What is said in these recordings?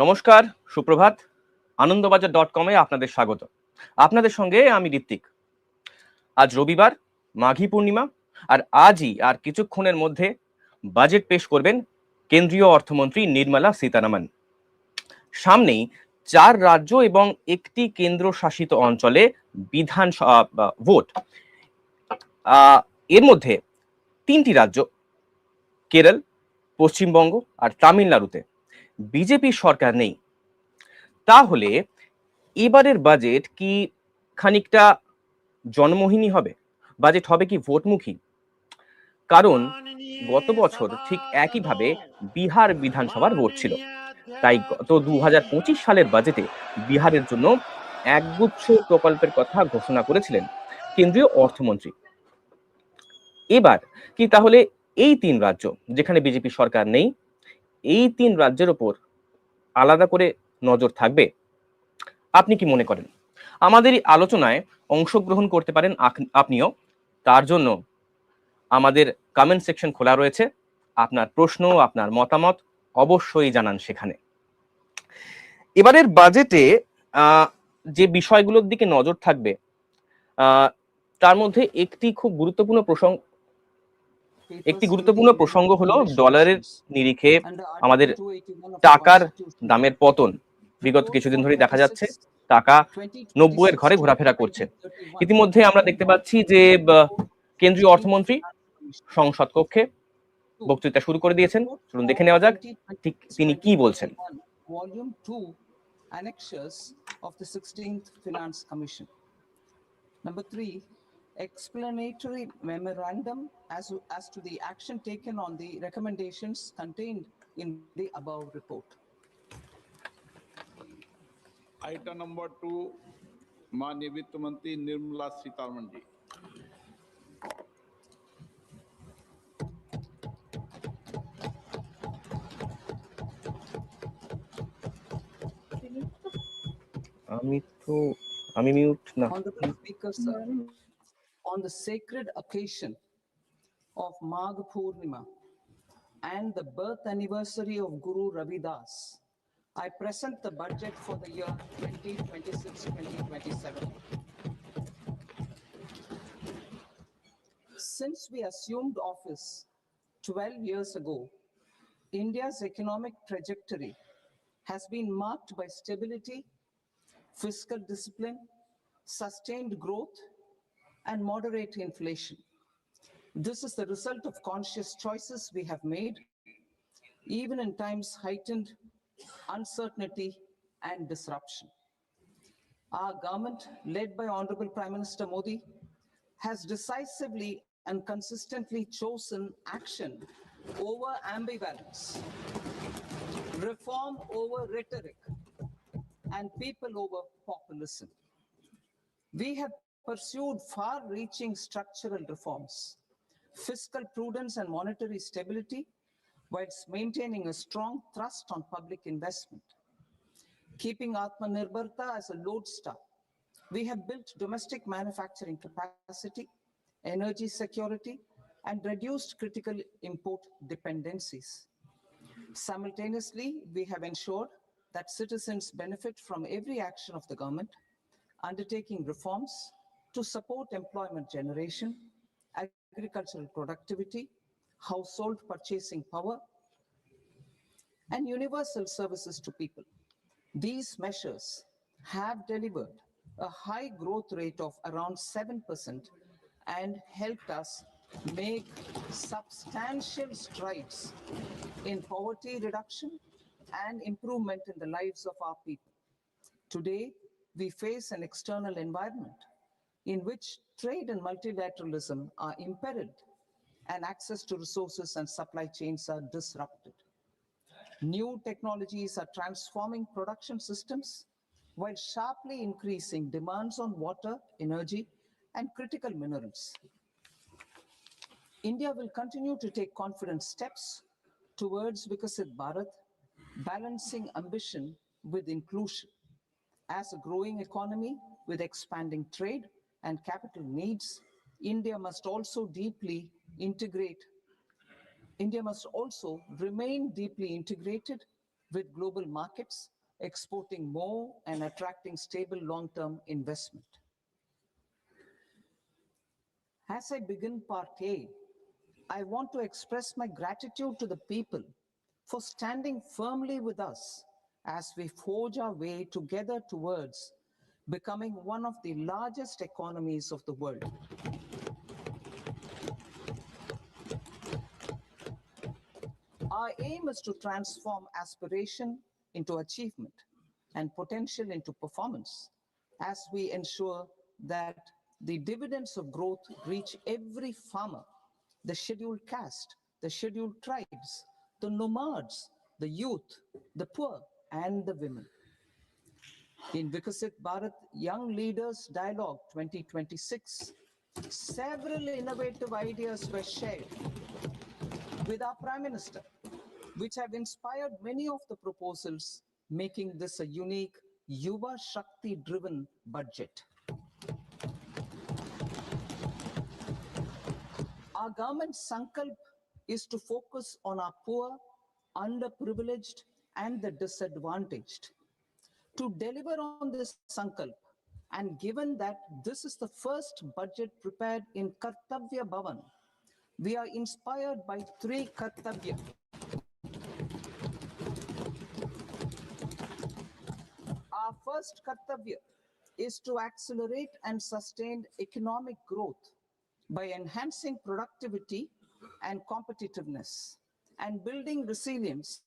নমস্কার, সুপ্রভাত। আনন্দবাজার.com-এ আপনাদের স্বাগত। আপনাদের সঙ্গে আমি ঋত্বিক। আজ রবিবার, মাঘী পূর্ণিমা, আর আজই আর কিছুক্ষণের মধ্যে বাজেট পেশ করবেন কেন্দ্রীয় অর্থমন্ত্রী নির্মলা সীতারামন। সামনেই 4 রাজ্য এবং একটি কেন্দ্রশাসিত অঞ্চলে বিধানসভা ভোট। এর মধ্যে 3টি রাজ্য, কেরল, পশ্চিমবঙ্গ আর তামিলনাড়ুতে বিজেপির সরকার নেই। তাহলে এবারের বাজেট কি খানিকটা জনমোহিনী হবে? বাজেট হবে কি ভোটমুখী? কারণ গত বছর ঠিক একইভাবে বিহার বিধানসভার ভোট ছিল। তাই গত 2025 সালের বাজেটে বিহারের জন্য একগুচ্ছ প্রকল্পের কথা ঘোষণা করেছিলেন কেন্দ্রীয় অর্থমন্ত্রী। এবার কি তাহলে এই 3 রাজ্য যেখানে বিজেপি সরকার নেই, এই 3 রাজ্যের ওপর আলাদা করে নজর থাকবে? আপনি কি মনে করেন? আমাদের এই আলোচনায় অংশগ্রহণ করতে পারেন আপনিও। তার জন্য আমাদের কমেন্ট সেকশন খোলা রয়েছে। আপনার প্রশ্ন, আপনার মতামত অবশ্যই জানান সেখানে। এবারের বাজেটে যে বিষয়গুলোর দিকে নজর থাকবে তার মধ্যে একটি গুরুত্বপূর্ণ প্রসঙ্গ হলো ডলারের নিরিখে আমাদের টাকার দামের পতন। বিগত কিছুদিন ধরেই দেখা যাচ্ছে টাকা 90-এর ঘরে ঘোরাফেরা করছে। ইতিমধ্যে আমরা দেখতে পাচ্ছি যে কেন্দ্রীয় অর্থমন্ত্রী সংসদ কক্ষে বক্তৃতা শুরু করে দিয়েছেন। চলুন দেখে নেওয়া যাক ঠিক তিনি কি বলছেন। Volume 2 annexures of the 16th Finance Commission. Number 3, explanatory memorandum as to the action taken on the recommendations contained in the above report. Item number 2, माननीय वित्त मंत्री Nirmala Sitharaman ji. Honorable Speaker, sir, on the sacred occasion of Magh Purnima and the birth anniversary of Guru Ravidas, I present the budget for the year 2026-2027. Since we assumed office 12 years ago, India's economic trajectory has been marked by stability, fiscal discipline, sustained growth, and moderate inflation. This is the result of conscious choices we have made, even in times heightened uncertainty and disruption. Our government, led by Honorable Prime Minister Modi, has decisively and consistently chosen action over ambivalence, reform over rhetoric, and people over populism. We have pursued far-reaching structural reforms, fiscal prudence and monetary stability, whilst maintaining a strong thrust on public investment. Keeping Atmanirbharta as a lodestar, we have built domestic manufacturing capacity, energy security, and reduced critical import dependencies. Simultaneously, we have ensured that citizens benefit from every action of the government, undertaking reforms to support employment generation, agricultural productivity, household purchasing power, and universal services to people. These measures have delivered a high growth rate of around 7% and helped us make substantial strides in poverty reduction and improvement in the lives of our people. Today, we face an external environment in which trade and multilateralism are imperiled and access to resources and supply chains are disrupted. New technologies are transforming production systems while sharply increasing demands on water, energy, and critical minerals. India will continue to take confident steps towards Vikasit Bharat, balancing ambition with inclusion. As a growing economy with expanding trade and capital needs, India must also remain deeply integrated with global markets, exporting more and attracting stable long-term investment. As I begin part A, I want to express my gratitude to the people for standing firmly with us as we forge our way together towards becoming one of the largest economies of the world. Our aim is to transform aspiration into achievement and potential into performance as we ensure that the dividends of growth reach every farmer, the scheduled caste, the scheduled tribes, the nomads, the youth, the poor, and the women. In Vikasit Bharat Young Leaders Dialogue 2026, several innovative ideas were shared with our Prime Minister, which have inspired many of the proposals, making this a unique Yuva Shakti driven budget. Our government's sankalp is to focus on our poor, underprivileged, and the disadvantaged. To deliver on this sankalp, and given that this is the first budget prepared in Kartavya Bhavan, we are inspired by three Kartavya. Our first Kartavya is to accelerate and sustain economic growth by enhancing productivity and competitiveness and building resilience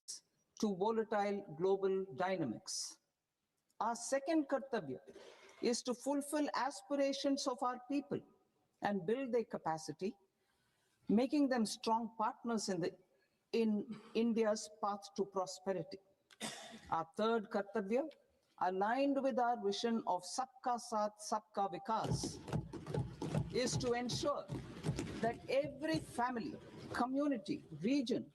to volatile global dynamics. Our second Kartavya is to fulfill aspirations of our people and build their capacity, making them strong partners in India's path to prosperity. Our third Kartavya, aligned with our vision of Sabka Saath, Sabka Vikas, is to ensure that every family, community, region,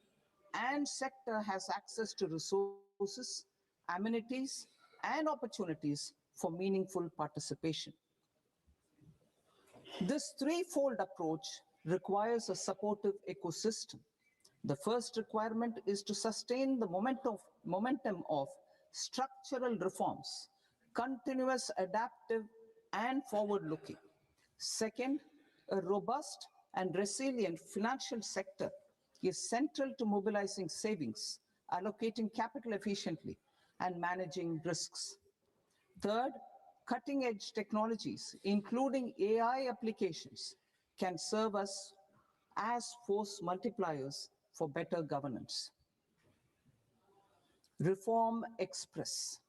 and sector has access to resources, amenities, and opportunities for meaningful participation. This threefold approach requires a supportive ecosystem. The first requirement is to sustain the momentum of structural reforms, continuous, adaptive, and forward-looking. Second, a robust and resilient financial sector is central to mobilizing savings, allocating capital efficiently, and managing risks. Third, cutting-edge technologies, including AI applications, can serve us as force multipliers for better governance. Reform Express.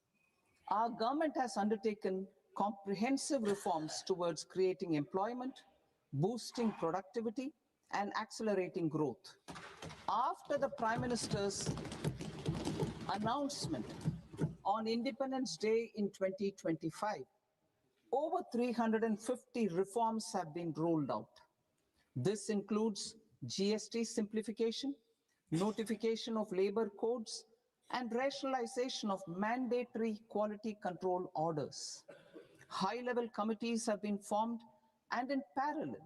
Our government has undertaken comprehensive reforms towards creating employment, boosting productivity, and accelerating growth. After the Prime Minister's announcement on Independence Day in 2025, over 350 reforms have been rolled out. This includes GST simplification, notification of labor codes, and rationalization of mandatory quality control orders. High-level committees have been formed, and in parallel,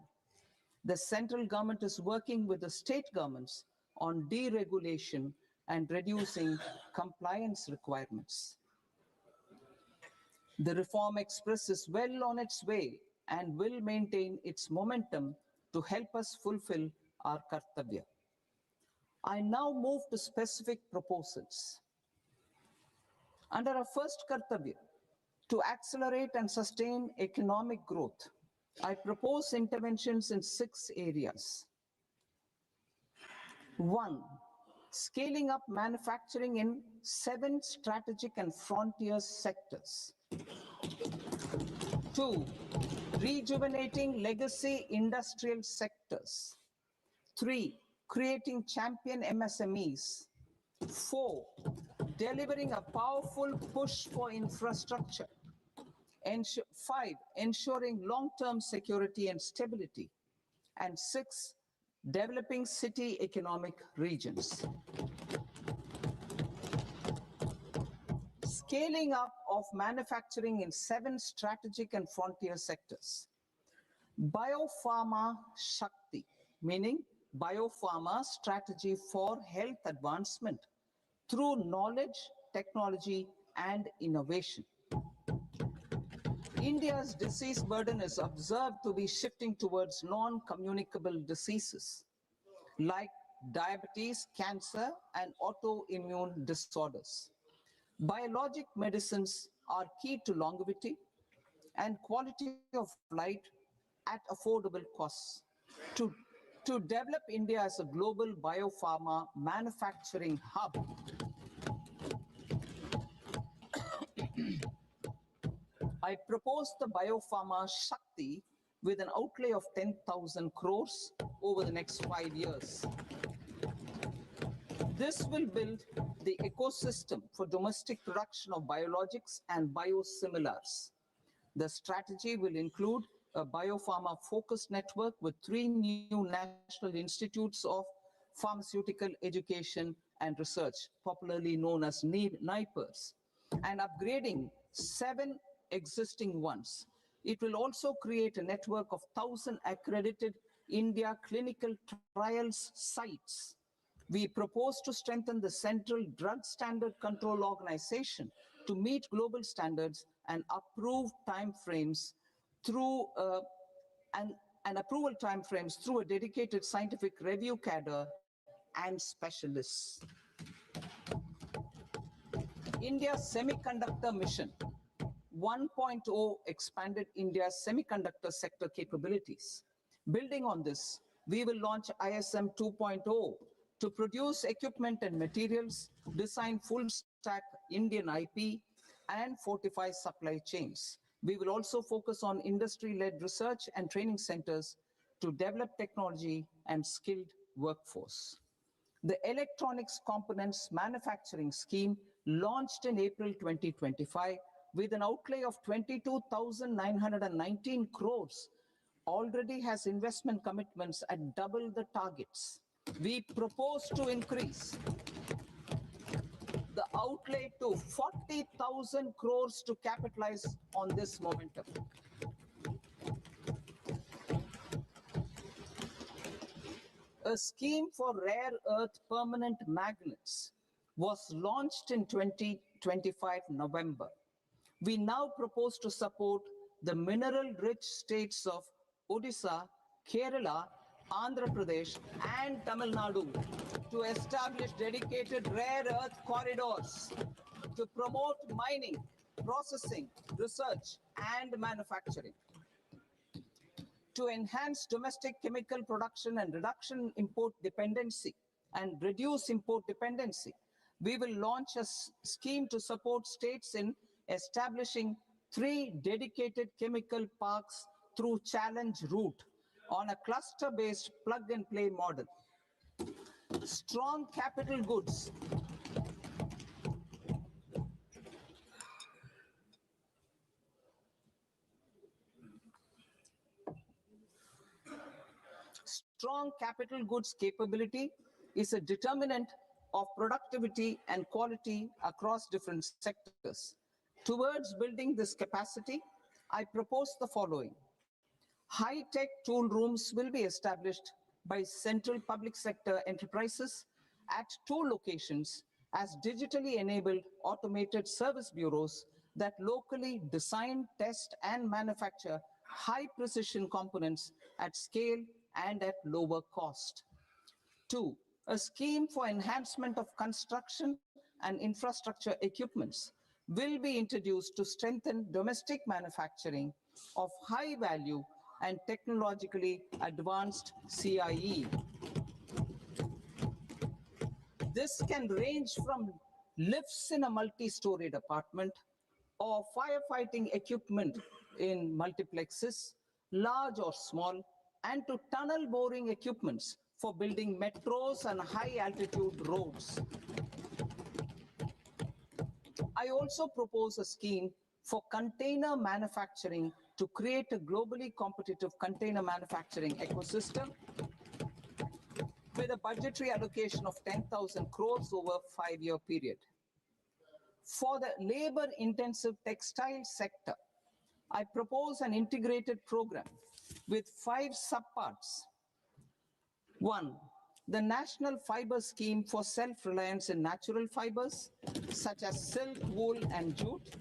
the central government is working with the state governments on deregulation and reducing compliance requirements. The Reform Express is well on its way and will maintain its momentum to help us fulfill our Kartavya. I now move to specific proposals. Under our first Kartavya, to accelerate and sustain economic growth, I propose interventions in 6 areas. 1. Scaling up manufacturing in 7 strategic and frontier sectors. 2. Rejuvenating legacy industrial sectors. 3. Creating champion MSMEs. 4. Delivering a powerful push for infrastructure. 5. Ensuring long-term security and stability. And 6. Developing city economic regions. Scaling up of manufacturing in 7 strategic and frontier sectors. Biopharma Shakti, meaning biopharma strategy for health advancement through knowledge technology, and innovation. India's disease burden is observed to be shifting towards non-communicable diseases like diabetes, cancer, and autoimmune disorders. Biologic medicines are key to longevity and quality of life at affordable costs. To, to develop India as a global biopharma manufacturing hub, I propose the Biopharma Shakti with an outlay of 10,000 crores over the next 5 years. This will build the ecosystem for domestic production of biologics and biosimilars. The strategy will include a biopharma-focused network with 3 new national institutes of pharmaceutical education and research, popularly known as NIPERS, and upgrading 7 existing ones. It will also create a network of 1,000 accredited India clinical trials sites. We propose to strengthen the Central Drug Standard Control Organization to meet global standards and approve timeframes through and approval timeframes through a dedicated scientific review cadre and specialists. India's semiconductor mission 1.0 expanded India's semiconductor sector capabilities. Building on this, we will launch ISM 2.0 to produce equipment and materials, design full stack Indian IP, and fortify supply chains. We will also focus on industry-led research and training centers to develop technology and skilled workforce. The Electronics Components Manufacturing Scheme launched in April 2025 with an outlay of 22,919 crores already has investment commitments at double the targets. We propose to increase the outlay to 40,000 crores to capitalize on this momentum. A scheme for rare earth permanent magnets was launched in 2025 November. We now propose to support the mineral-rich states of Odisha, Kerala, Andhra Pradesh, and Tamil Nadu to establish dedicated rare earth corridors to promote mining, processing, research, and manufacturing. To enhance domestic chemical production and reduction import dependency and reduce import dependency, we will launch a scheme to support states in establishing 3 dedicated chemical parks through challenge route on a cluster-based plug-and-play model. Strong capital goods Strong capital goods capability is a determinant of productivity and quality across different sectors. Towards building this capacity, I propose the following. High-tech tool rooms will be established by central public sector enterprises at 2 locations as digitally enabled automated service bureaus that locally design, test, and manufacture high-precision components at scale and at lower cost. 2, a scheme for enhancement of construction and infrastructure equipments will be introduced to strengthen domestic manufacturing of high value and technologically advanced CIE. This can range from lifts in a multi-storied apartment or firefighting equipment in multiplexes, large or small, and to tunnel boring equipments for building metros and high-altitude roads. I also propose a scheme for container manufacturing to create a globally competitive container manufacturing ecosystem with a budgetary allocation of 10,000 crores over a 5-year period. For the labor-intensive textile sector, I propose an integrated program with 5 subparts. 1, the National Fiber Scheme for Self-Reliance in Natural Fibers, such as silk, wool, and jute,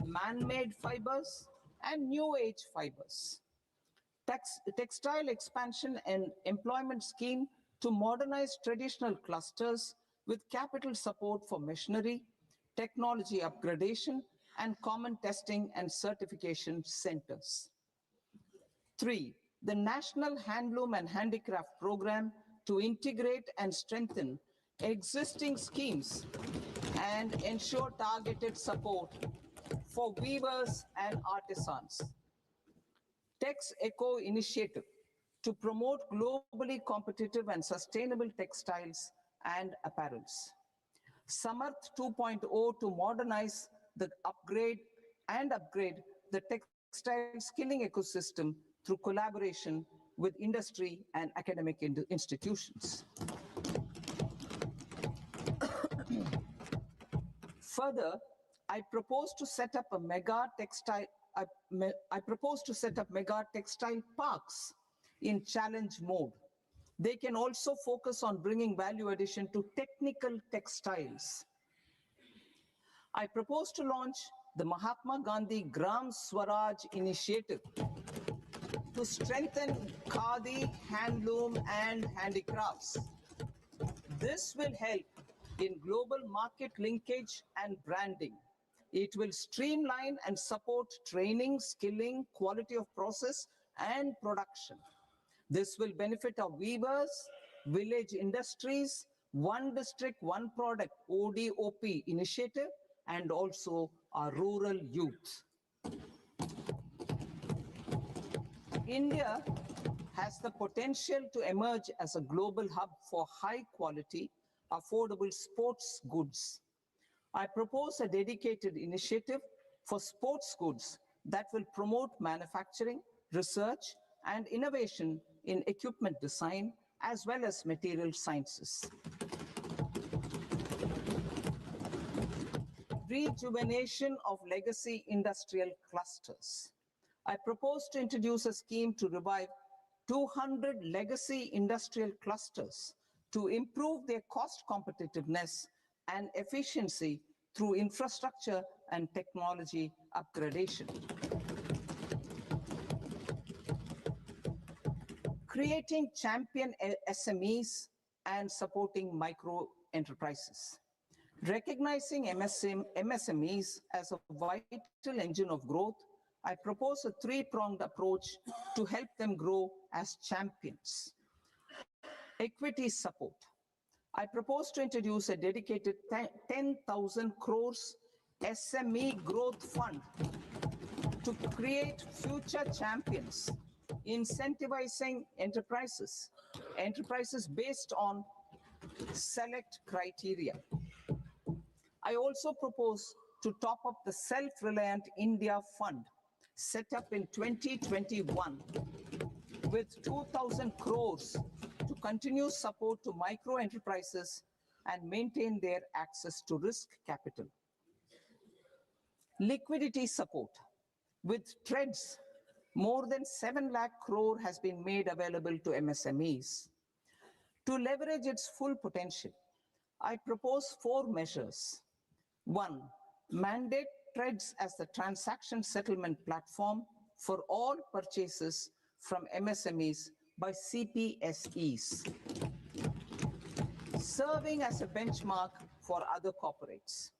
man-made fibers, and new age fibers. Textile expansion and employment scheme to modernize traditional clusters with capital support for machinery, technology upgradation, and common testing and certification centers. 3. The National Handloom and Handicraft Program to integrate and strengthen existing schemes and ensure targeted support for weavers and artisans. Tex Eco Initiative to promote globally competitive and sustainable textiles and apparels. Samarth 2.0 to modernize the upgrade the textile skilling ecosystem through collaboration with industry and academic institutions. Further, I propose to set up mega textile parks in challenge mode. They can also focus on bringing value addition to technical textiles. I propose to launch the Mahatma Gandhi Gram Swaraj initiative to strengthen khadi, handloom, and handicrafts. This will help in global market linkage and branding. It will streamline and support training, skilling, quality of process, and production. This will benefit our weavers, village industries, one district, one product, ODOP initiative, and also our rural youth. India has the potential to emerge as a global hub for high quality, affordable sports goods. I propose a dedicated initiative for sports goods that will promote manufacturing, research, and innovation in equipment design, as well as material sciences. Rejuvenation of legacy industrial clusters. I propose to introduce a scheme to revive 200 legacy industrial clusters to improve their cost competitiveness and efficiency through infrastructure and technology upgradation. Creating champion SMEs and supporting micro enterprises. Recognizing MSMEs as a vital engine of growth, I propose a three-pronged approach to help them grow as champions. Equity support. I propose to introduce a dedicated 10,000 crores SME growth fund to create future champions, incentivizing enterprises based on select criteria. I also propose to top up the Self-Reliant India Fund set up in 2021 with 2,000 crores to continue support to micro enterprises and maintain their access to risk capital. Liquidity support. With TREADS, more than 7 lakh crore has been made available to MSMEs. To leverage its full potential, I propose 4 measures. 1. Mandate TREADS as the transaction settlement platform for all purchases from MSMEs by CPSEs, serving as a benchmark for other corporates.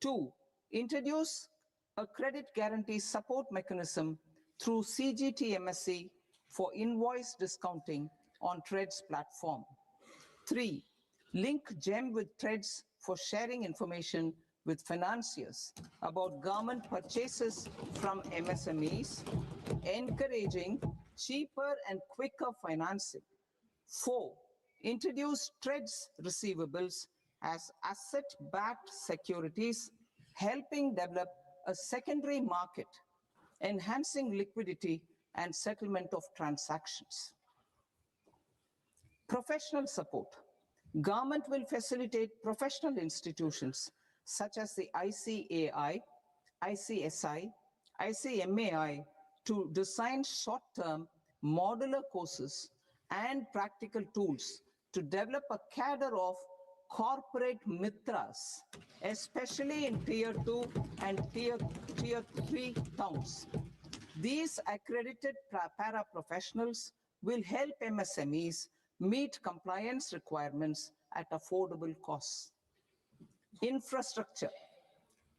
2. Introduce a credit guarantee support mechanism through CGTMSE for invoice discounting on TREADS platform. 3. Link GEM with TREADS for sharing information with financiers about government purchases from MSMEs, encouraging cheaper and quicker financing. 4. Introduce TREADS receivables as asset-backed securities, helping develop a secondary market, enhancing liquidity and settlement of transactions. Professional support. Government will facilitate professional institutions such as the ICAI, ICSI, ICMAI to design short-term modular courses and practical tools to develop a cadre of corporate mitras, especially in tier 2 and tier 3 towns. These accredited para-professionals will help MSMEs meet compliance requirements at affordable costs. Infrastructure.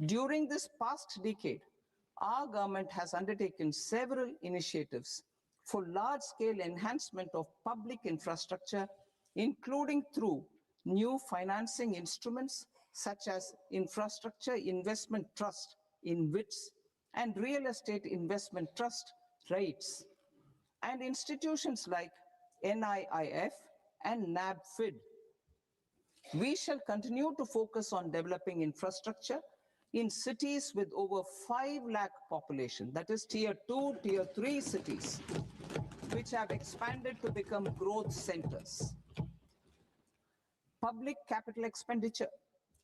During this past decade, our government has undertaken several initiatives for large-scale enhancement of public infrastructure, including through new financing instruments such as Infrastructure Investment Trust in WITS and Real Estate Investment Trust REITs, and institutions like NIIF and NABFID. We shall continue to focus on developing infrastructure in cities with over 5 lakh population, that is tier 2, tier 3 cities, which have expanded to become growth centers. Public capital expenditure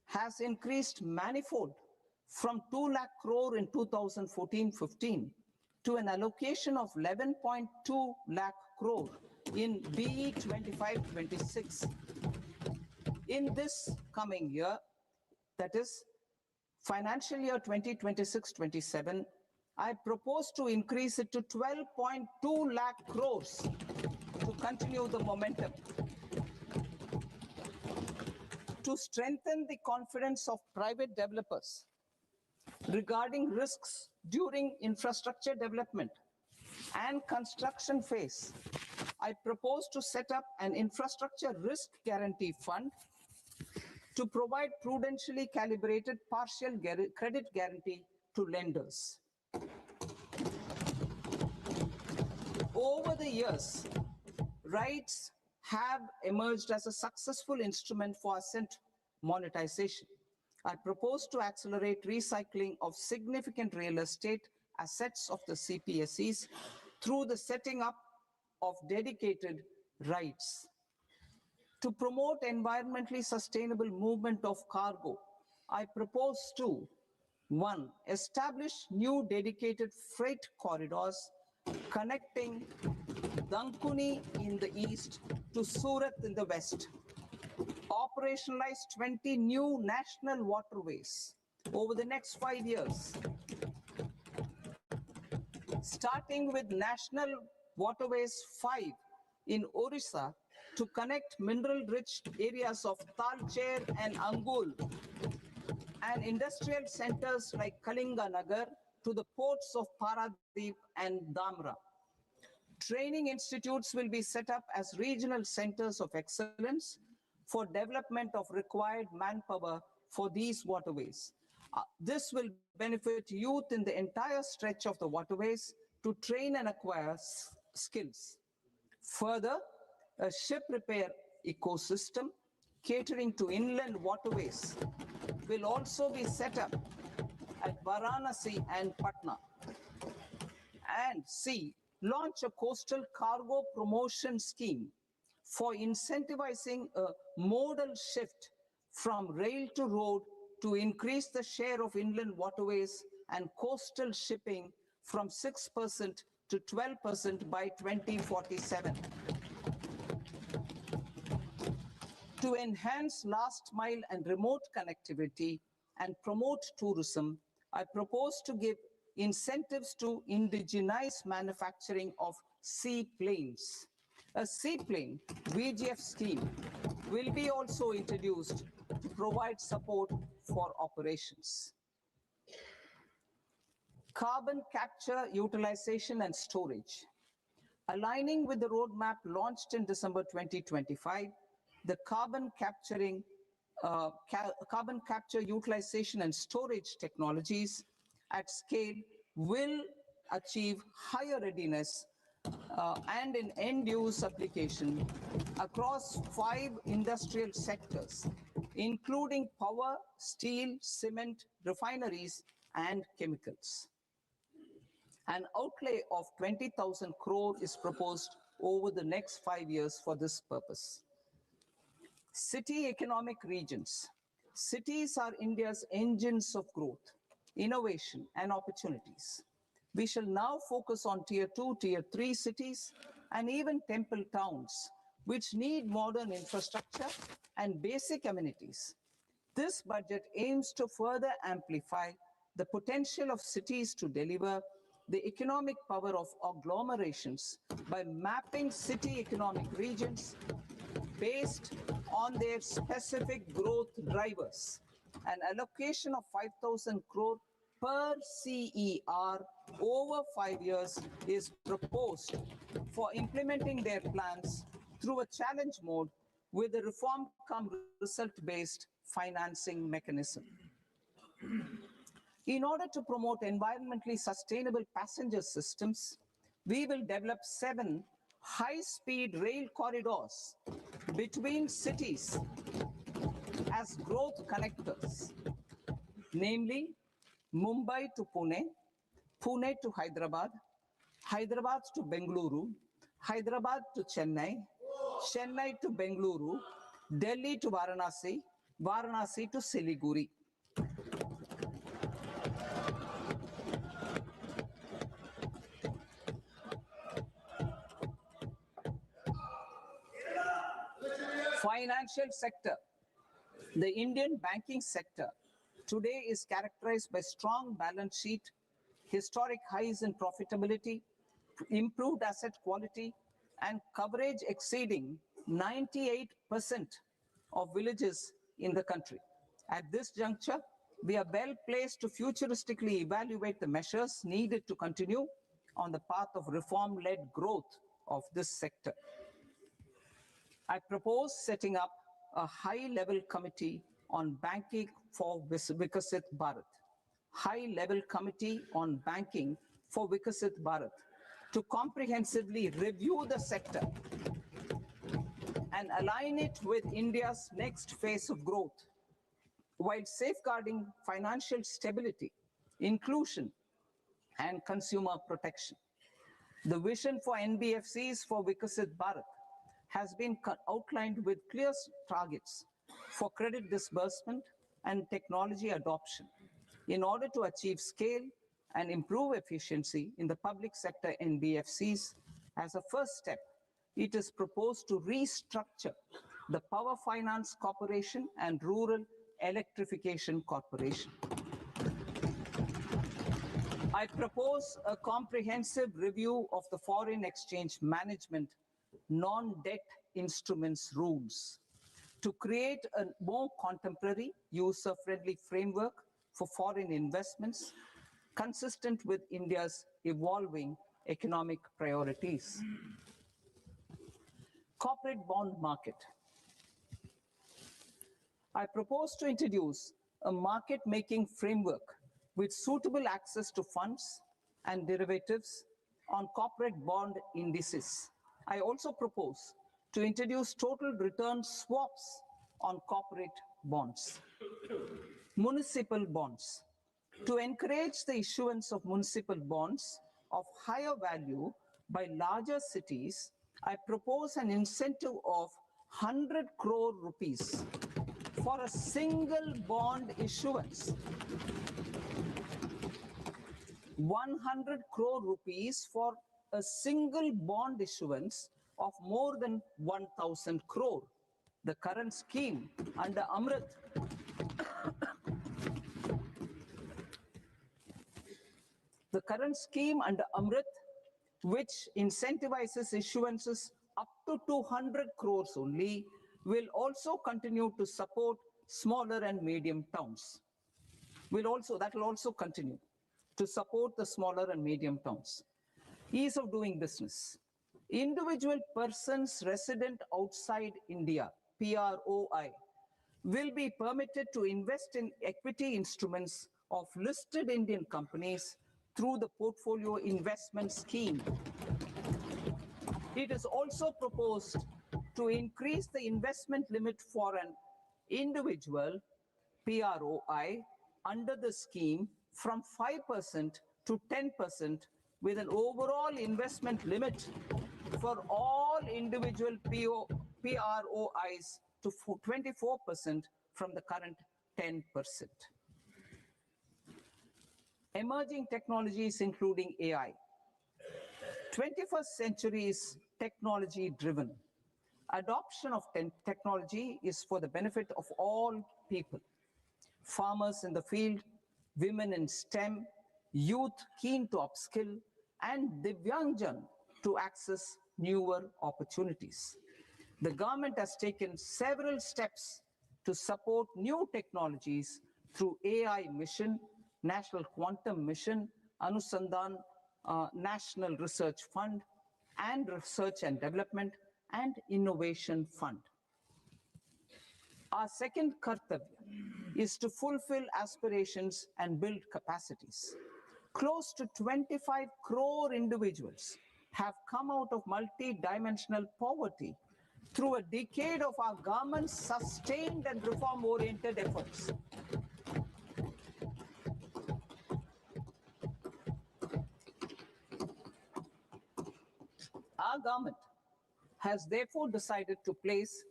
has increased manifold from 2 lakh crore in 2014-15 to an allocation of 11.2 lakh crore in BE 25-26. In this coming year, that is financial year 2026-27, I propose to increase it to 12.2 lakh crores to continue the momentum. To strengthen the confidence of private developers regarding risks during infrastructure development and construction phase, I propose to set up an infrastructure risk guarantee fund to provide prudentially calibrated partial credit guarantee to lenders. Over the years, REITs have emerged as a successful instrument for asset monetization. I propose to accelerate recycling of significant real estate assets of the CPSEs through the setting up of dedicated REITs. To promote environmentally sustainable movement of cargo, I propose to 1. Establish new dedicated freight corridors connecting Dankuni in the east to Surat in the west. Operationalize 20 new national waterways over the next 5 years. Starting with National Waterways 5 in Orissa to connect mineral-rich areas of Talcher and Angul and industrial centers like Kalinganagar to the ports of Paradip and Dhamra. Training institutes will be set up as regional centers of excellence for development of required manpower for these waterways. This will benefit youth in the entire stretch of the waterways to train and acquire skills. Further, a ship repair ecosystem catering to inland waterways will also be set up at Varanasi and Patna. And C, launch a coastal cargo promotion scheme for incentivizing a modal shift from rail to road to increase the share of inland waterways and coastal shipping from 6% to 12% by 2047. To enhance last mile and remote connectivity and promote tourism, I propose to give incentives to indigenize manufacturing of seaplanes. A seaplane VGF scheme will be also introduced to provide support for operations. Carbon capture, utilization, and storage. Aligning with the roadmap launched in December 2025, the carbon capture, utilization, and storage technologies at scale will achieve higher readiness and in end-use application across 5 industrial sectors, including power, steel, cement, refineries, and chemicals. An outlay of 20,000 crore is proposed over the next 5 years for this purpose. City economic regions. Cities are India's engines of growth, innovation, and opportunities. We shall now focus on tier 2, tier 3 cities, and even temple towns which need modern infrastructure and basic amenities. This budget aims to further amplify the potential of cities to deliver the economic power of agglomerations by mapping city economic regions based on their specific growth drivers. An allocation of 5,000 crore per CER over 5 years is proposed for implementing their plans through a challenge mode with a reform come result based financing mechanism. In order to promote environmentally sustainable passenger systems, we will develop 7 high-speed rail corridors between cities as growth connectors, namely Mumbai to Pune, Pune to Hyderabad, Hyderabad to Bengaluru, Hyderabad to Chennai, Chennai to Bengaluru, Delhi to Varanasi, Varanasi to Siliguri. Financial sector. The Indian banking sector today is characterized by strong balance sheet, historic highs in profitability, improved asset quality, and coverage exceeding 98% of villages in the country. At this juncture, we are well placed to futuristically evaluate the measures needed to continue on the path of reform-led growth of this sector. I propose setting up a high-level committee on banking for Vikasit Bharat. High-level committee on banking for Vikasit Bharat to comprehensively review the sector and align it with India's next phase of growth, while safeguarding financial stability, inclusion, and consumer protection. The vision for NBFCs for Vikasit Bharat has been outlined with clear targets for credit disbursement and technology adoption in order to achieve scale and improve efficiency in the public sector NBFCs. As a first step, it is proposed to restructure the Power Finance Corporation and Rural Electrification Corporation. I propose a comprehensive review of the foreign exchange management non-debt instruments rules to create a more contemporary, user-friendly framework for foreign investments consistent with India's evolving economic priorities. Corporate bond market. I propose to introduce a market-making framework with suitable access to funds and derivatives on corporate bond indices. I also propose to introduce total return swaps on corporate bonds. Municipal bonds. To encourage the issuance of municipal bonds of higher value by larger cities, I propose an incentive of 100 crore rupees for a single bond issuance. 100 crore rupees for a single bond issuance of more than 1,000 crore. The current scheme under Amrit which incentivizes issuances up to 200 crores only, will also continue to support smaller and medium towns. That will also continue to support the smaller and medium towns. Ease of doing business. Individual persons resident outside India, PROI, will be permitted to invest in equity instruments of listed Indian companies through the portfolio investment scheme. It is also proposed to increase the investment limit for an individual PROI under the scheme from 5% to 10%, with an overall investment limit for all individual PROIs to 24% from the current 10%. Emerging technologies including AI. 21st century is technology driven. Adoption of technology is for the benefit of all people. Farmers in the field, women in STEM, youth keen to upskill, and Divyangjan to access newer opportunities. The government has taken several steps to support new technologies through AI Mission, National Quantum Mission, Anusandhan National Research Fund, and Research and Development and Innovation Fund. Our second kartavya is to fulfill aspirations and build capacities. Close to 25 crore individuals have come out of multi-dimensional poverty through a decade of our government's sustained and reform-oriented efforts. Our government has therefore decided to place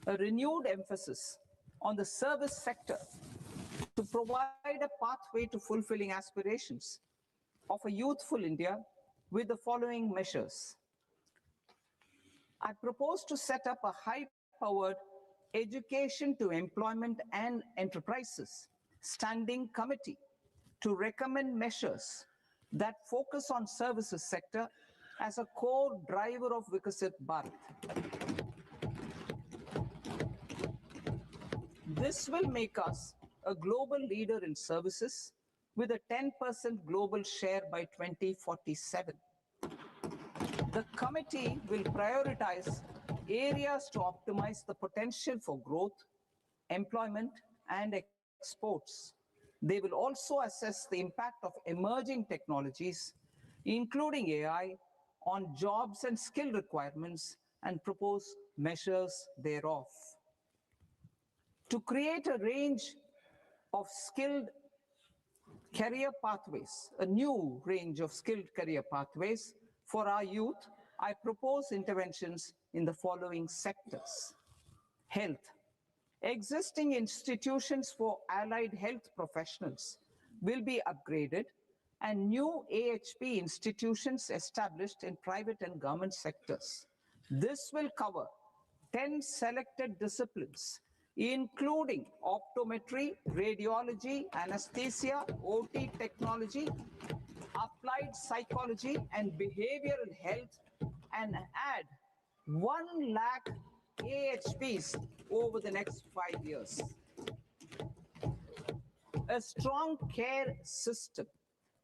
a renewed emphasis on the service sector to provide a pathway to fulfilling aspirations of a youthful India with the following measures. I propose to set up a high-powered education to employment and enterprises standing committee to recommend measures that focus on services sector as a core driver of Vikasit Bharat. This will make us a global leader in services with a 10% global share by 2047. The committee will prioritize areas to optimize the potential for growth, employment, and exports. They will also assess the impact of emerging technologies, including AI, on jobs and skill requirements and propose measures thereof. To create a range of skilled career pathways, a new range of skilled career pathways for our youth, I propose interventions in the following sectors. Health. Existing institutions for allied health professionals will be upgraded and new AHP institutions established in private and government sectors. This will cover 10 selected disciplines, including optometry, radiology, anesthesia, OT technology, applied psychology, and behavioral health, and add 1 lakh AHPs over the next 5 years. A strong care system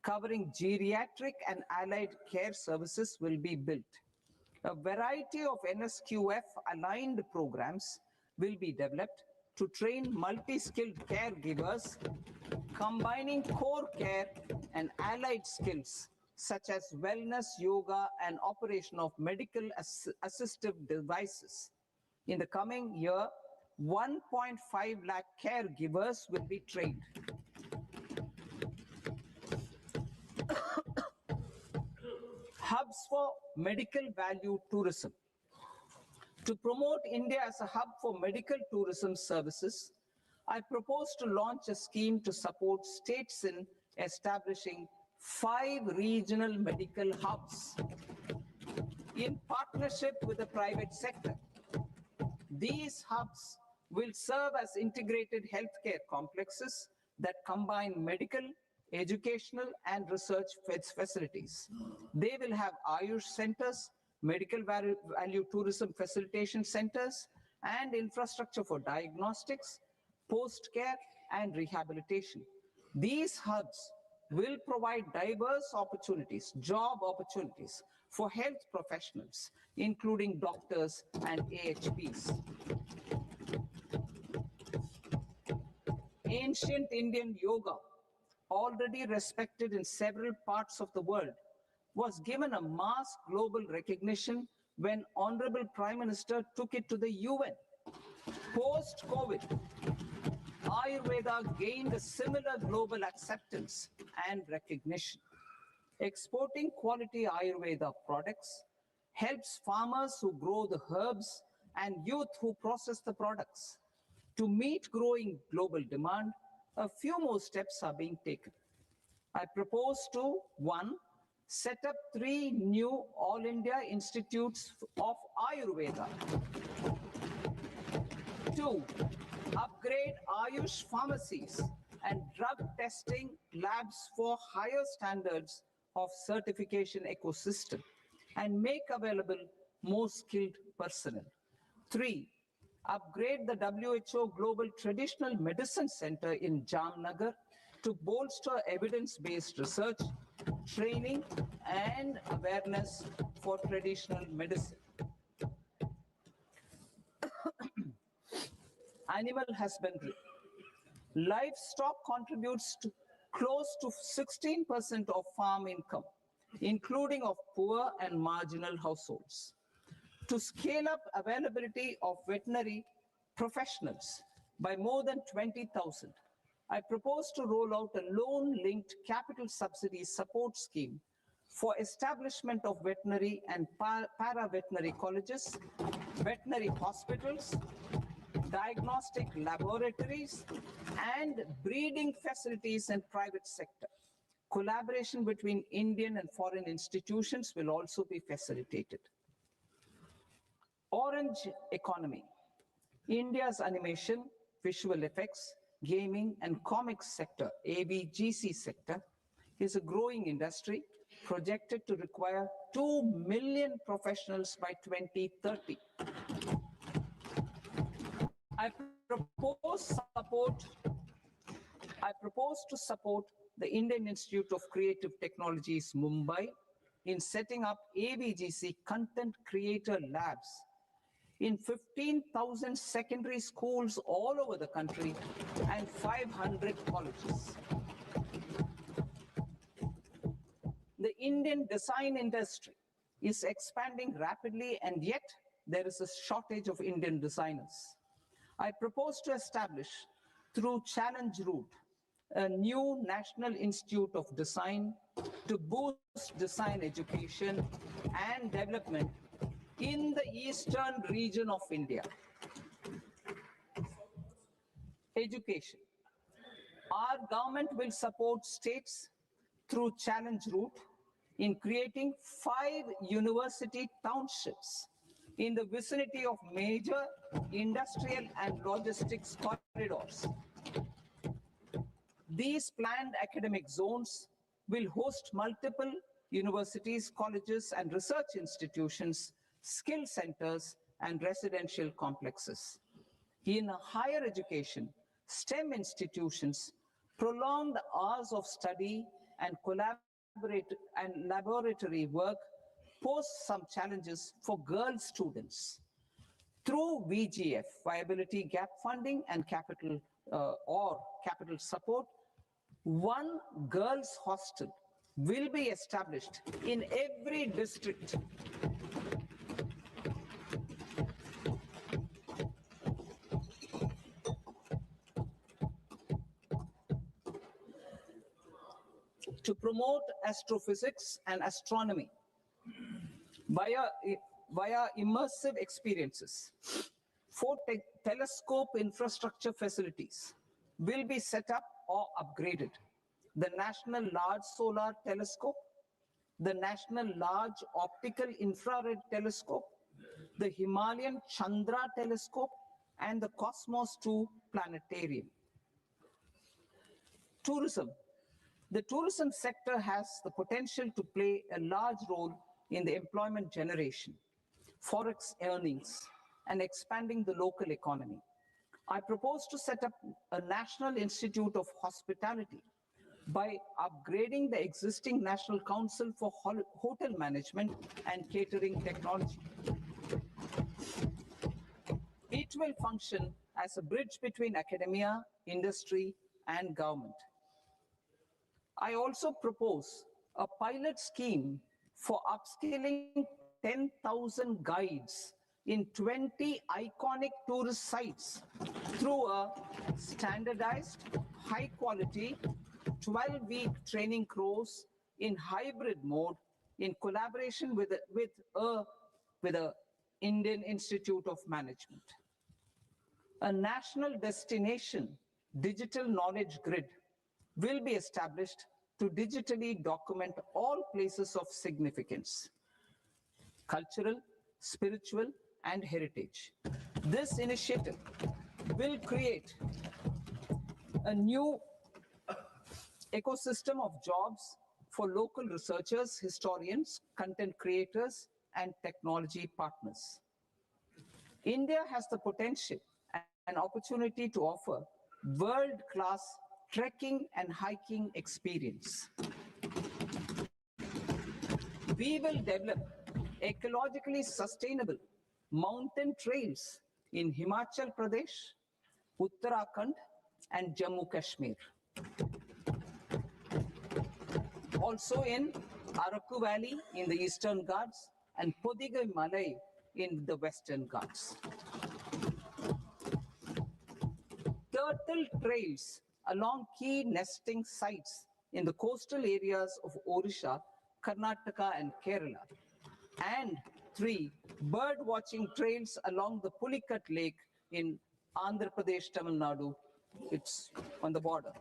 covering geriatric and allied care services will be built. A variety of NSQF-aligned programs will be developed to train multi-skilled caregivers, combining core care and allied skills such as wellness, yoga, and operation of medical assistive devices. In the coming year, 1.5 lakh caregivers will be trained. Hubs for medical value tourism. To promote India as a hub for medical tourism services, I propose to launch a scheme to support states in establishing 5 regional medical hubs in partnership with the private sector. These hubs will serve as integrated healthcare complexes that combine medical, educational, and research facilities. They will have Ayush centers, medical value tourism facilitation centers, and infrastructure for diagnostics, post-care, and rehabilitation. These hubs will provide diverse opportunities, job opportunities for health professionals, including doctors and AHPs. Ancient Indian yoga, already respected in several parts of the world, was given a mass global recognition when Honorable Prime Minister took it to the UN. Post-COVID, Ayurveda gained a similar global acceptance and recognition. Exporting quality Ayurveda products helps farmers who grow the herbs and youth who process the products. To meet growing global demand, a few more steps are being taken. I propose to, 1, set up 3 new All India Institutes of Ayurveda. 2, upgrade Ayush pharmacies and drug testing labs for higher standards of certification ecosystem and make available more skilled personnel. 3, upgrade the WHO Global Traditional Medicine Center in Jamnagar to bolster evidence-based research, training, and awareness for traditional medicine. Animal husbandry. Livestock contributes to close to 16% of farm income, including of poor and marginal households. To scale up availability of veterinary professionals by more than 20,000, I propose to roll out a loan-linked capital subsidy support scheme for establishment of veterinary and para-veterinary colleges, veterinary hospitals, diagnostic laboratories, and breeding facilities in private sector. Collaboration between Indian and foreign institutions will also be facilitated. Orange economy. India's animation, visual effects, gaming, and comics sector, AVGC sector, is a growing industry projected to require 2 million professionals by 2030. I propose to support the Indian Institute of Creative Technologies, Mumbai, in setting up AVGC content creator labs in 15,000 secondary schools all over the country and 500 colleges. The Indian design industry is expanding rapidly, and yet there is a shortage of Indian designers. I propose to establish, through Challenge Route, a new National Institute of Design to boost design education and development in the eastern region of India. Education. Our government will support states through Challenge Route in creating 5 university townships in the vicinity of major industrial and logistics corridors. These planned academic zones will host multiple universities, colleges, and research institutions, skill centers, and residential complexes. In higher education, STEM institutions prolong the hours of study and laboratory work pose some challenges for girl students. Through VGF, viability gap funding and capital support, 1 girls' hostel will be established in every district. To promote astrophysics and astronomy via immersive experiences. 4 telescope infrastructure facilities will be set up or upgraded. The National Large Solar Telescope, the National Large Optical Infrared Telescope, the Himalayan Chandra Telescope, and the Cosmos 2 Planetarium. Tourism. The tourism sector has the potential to play a large role in the employment generation, forex earnings, and expanding the local economy. I propose to set up a National Institute of Hospitality by upgrading the existing National Council for Hotel Management and Catering Technology. It will function as a bridge between academia, industry, and government. I also propose a pilot scheme for upskilling 10,000 guides in 20 iconic tourist sites through a standardized, high-quality, 12-week training course in hybrid mode in collaboration with the Indian Institute of Management. A national destination digital knowledge grid will be established to digitally document all places of significance, cultural, spiritual, and heritage. This initiative will create a new ecosystem of jobs for local researchers, historians, content creators, and technology partners. India has the potential and opportunity to offer world-class trekking and hiking experience. We will develop ecologically sustainable mountain trails in Himachal Pradesh, Uttarakhand, and Jammu Kashmir. Also in Araku Valley in the Eastern Ghats and Podigai Malai in the Western Ghats. Turtle trails along key nesting sites in the coastal areas of Odisha, Karnataka, and Kerala. And 3, bird watching trails along the Pulikat Lake in Andhra Pradesh, Tamil Nadu. It's on the border.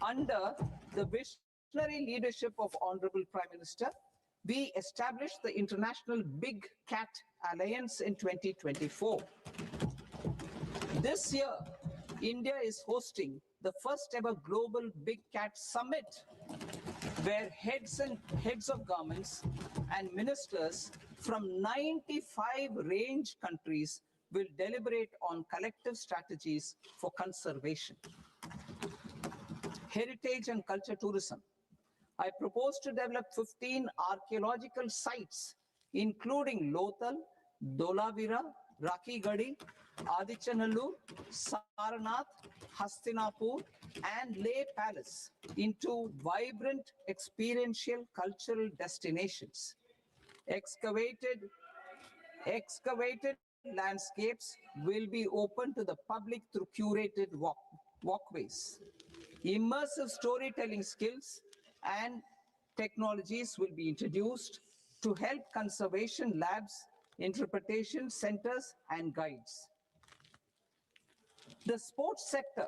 Under the visionary leadership of Honorable Prime Minister, we established the International Big Cat Alliance in 2024. This year, India is hosting the first ever Global Big Cat Summit, where heads of governments and ministers from 95 range countries will deliberate on collective strategies for conservation. Heritage and culture tourism. I propose to develop 15 archaeological sites, including Lothal, Dolavira, Rakigadi, Adichanallur, Saranath, Hastinapur, and Leh Palace into vibrant experiential cultural destinations. Excavated landscapes will be open to the public through curated walkways. Immersive storytelling skills and technologies will be introduced to help conservation labs, interpretation centers, and guides. The sports sector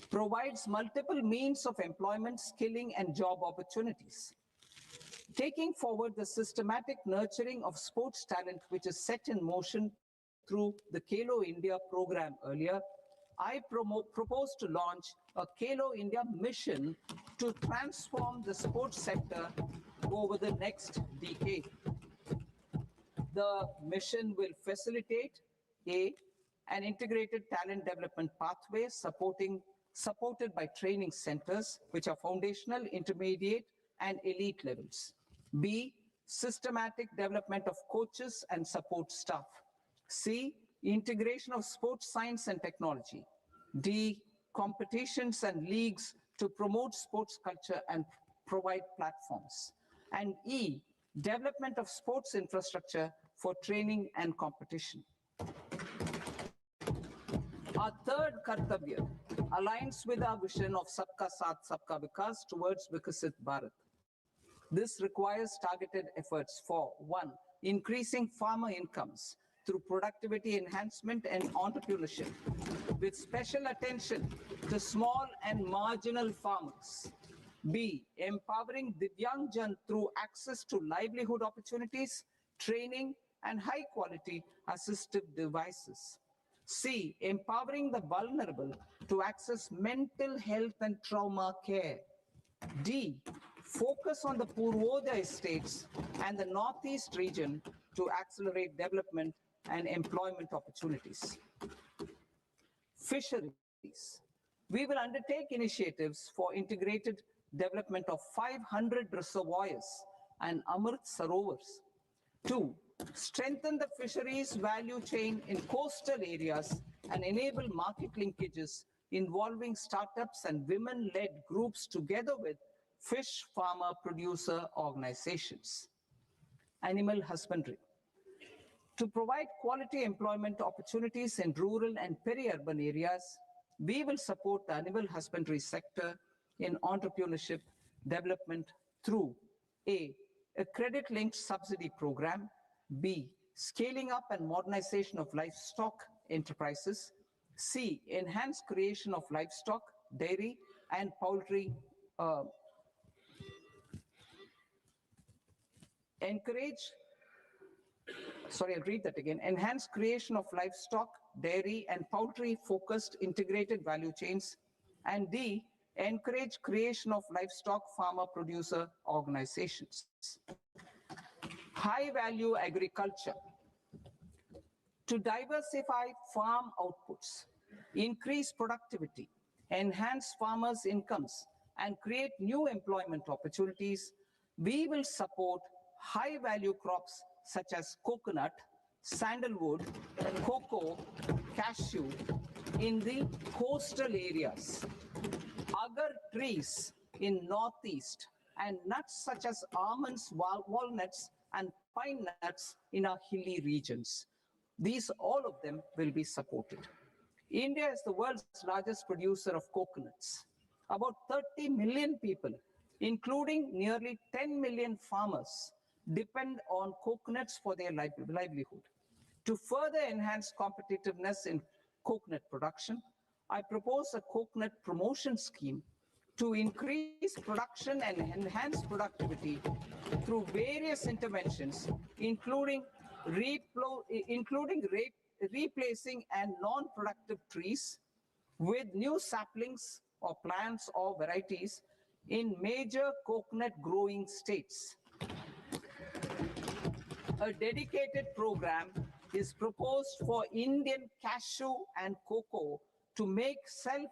provides multiple means of employment, skilling, and job opportunities. Taking forward the systematic nurturing of sports talent, which is set in motion through the Khelo India program earlier, I propose to launch a Khelo India mission to transform the sports sector over the next decade. The mission will facilitate an integrated talent development pathway supported by training centers, which are foundational, intermediate, and elite levels. B, systematic development of coaches and support staff. C, integration of sports science and technology. D, competitions and leagues to promote sports culture and provide platforms. And E, development of sports infrastructure for training and competition. Our third Kartavya aligns with our vision of Sabka Saath, Sabka Vikas towards Vikasit Bharat. This requires targeted efforts for 1, increasing farmer incomes through productivity enhancement and entrepreneurship, with special attention to small and marginal farmers. B, empowering Divyang Jan through access to livelihood opportunities, training, and high-quality assistive devices. C, empowering the vulnerable to access mental health and trauma care. D, focus on the Purvodaya states and the Northeast region to accelerate development and employment opportunities. Fisheries. We will undertake initiatives for integrated development of 500 reservoirs and Amrit Sarovars. 2, strengthen the fisheries value chain in coastal areas and enable market linkages involving startups and women-led groups together with fish farmer producer organizations. Animal husbandry. To provide quality employment opportunities in rural and peri-urban areas, we will support the animal husbandry sector in entrepreneurship development through A, credit-linked subsidy program, B, scaling up and modernization of livestock enterprises, C, enhanced creation of livestock, dairy, and poultry. I'll read that again. Enhance creation of livestock, dairy, and poultry-focused integrated value chains. And D, encourage creation of livestock farmer producer organizations. High value agriculture. To diversify farm outputs, increase productivity, enhance farmers' incomes, and create new employment opportunities, we will support high-value crops such as coconut, sandalwood, cocoa, cashew in the coastal areas, agar trees in northeast, and nuts such as almonds, walnuts, and pine nuts in our hilly regions. These, all of them, will be supported. India is the world's largest producer of coconuts. About 30 million people, including nearly 10 million farmers, depend on coconuts for their livelihood. To further enhance competitiveness in coconut production, I propose a coconut promotion scheme to increase production and enhance productivity through various interventions, including replacing and non-productive trees with new saplings or plants or varieties in major coconut growing states. A dedicated program is proposed for Indian cashew and cocoa to make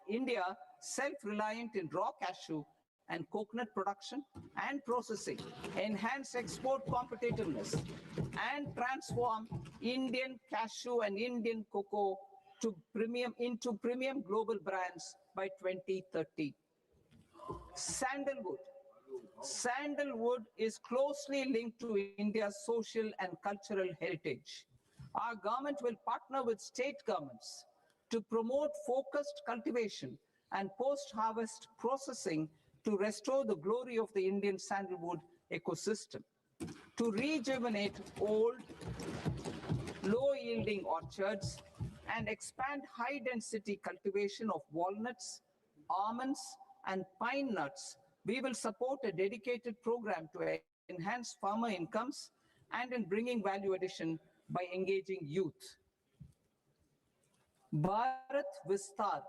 India self-reliant in raw cashew and coconut production and processing, enhance export competitiveness, and transform Indian cashew and Indian cocoa into premium global brands by 2030. Sandalwood. Sandalwood is closely linked to India's social and cultural heritage. Our government will partner with state governments to promote focused cultivation and post-harvest processing to restore the glory of the Indian sandalwood ecosystem, to rejuvenate old, low-yielding orchards, and expand high-density cultivation of walnuts, almonds, and pine nuts. We will support a dedicated program to enhance farmer incomes and in bringing value addition by engaging youth. Bharat Vistar,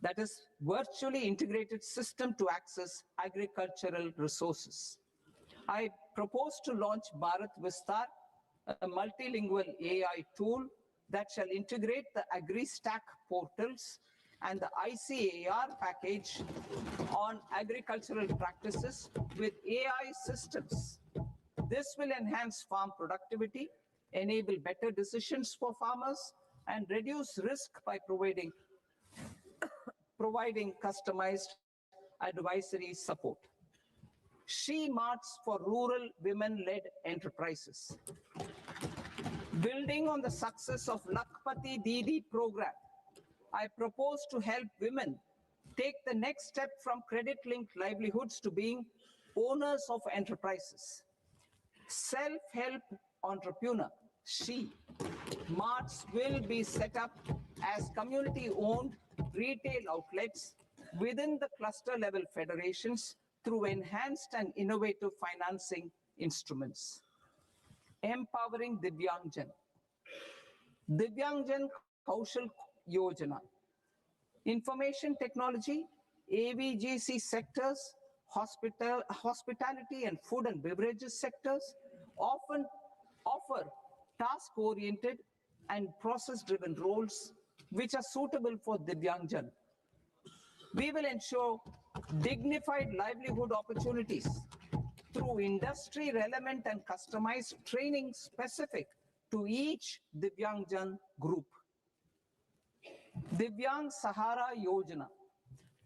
that is virtually integrated system to access agricultural resources. I propose to launch Bharat Vistar, a multilingual AI tool that shall integrate the AgriStack portals and the ICAR package on agricultural practices with AI systems. This will enhance farm productivity, enable better decisions for farmers, and reduce risk by providing customized advisory support. She Marts for rural women-led enterprises. Building on the success of Lakpati Didi program, I propose to help women take the next step from credit-linked livelihoods to being owners of enterprises. Self-help entrepreneur, She Marts will be set up as community-owned retail outlets within the cluster-level federations through enhanced and innovative financing instruments. Empowering Divyangjan. Divyangjan Kaushal Yojana. Information technology, AVGC sectors, hospitality and food and beverages sectors often offer task-oriented and process-driven roles which are suitable for Divyangjan. We will ensure dignified livelihood opportunities through industry-relevant and customized training specific to each Divyangjan group. Divyang Sahara Yojana.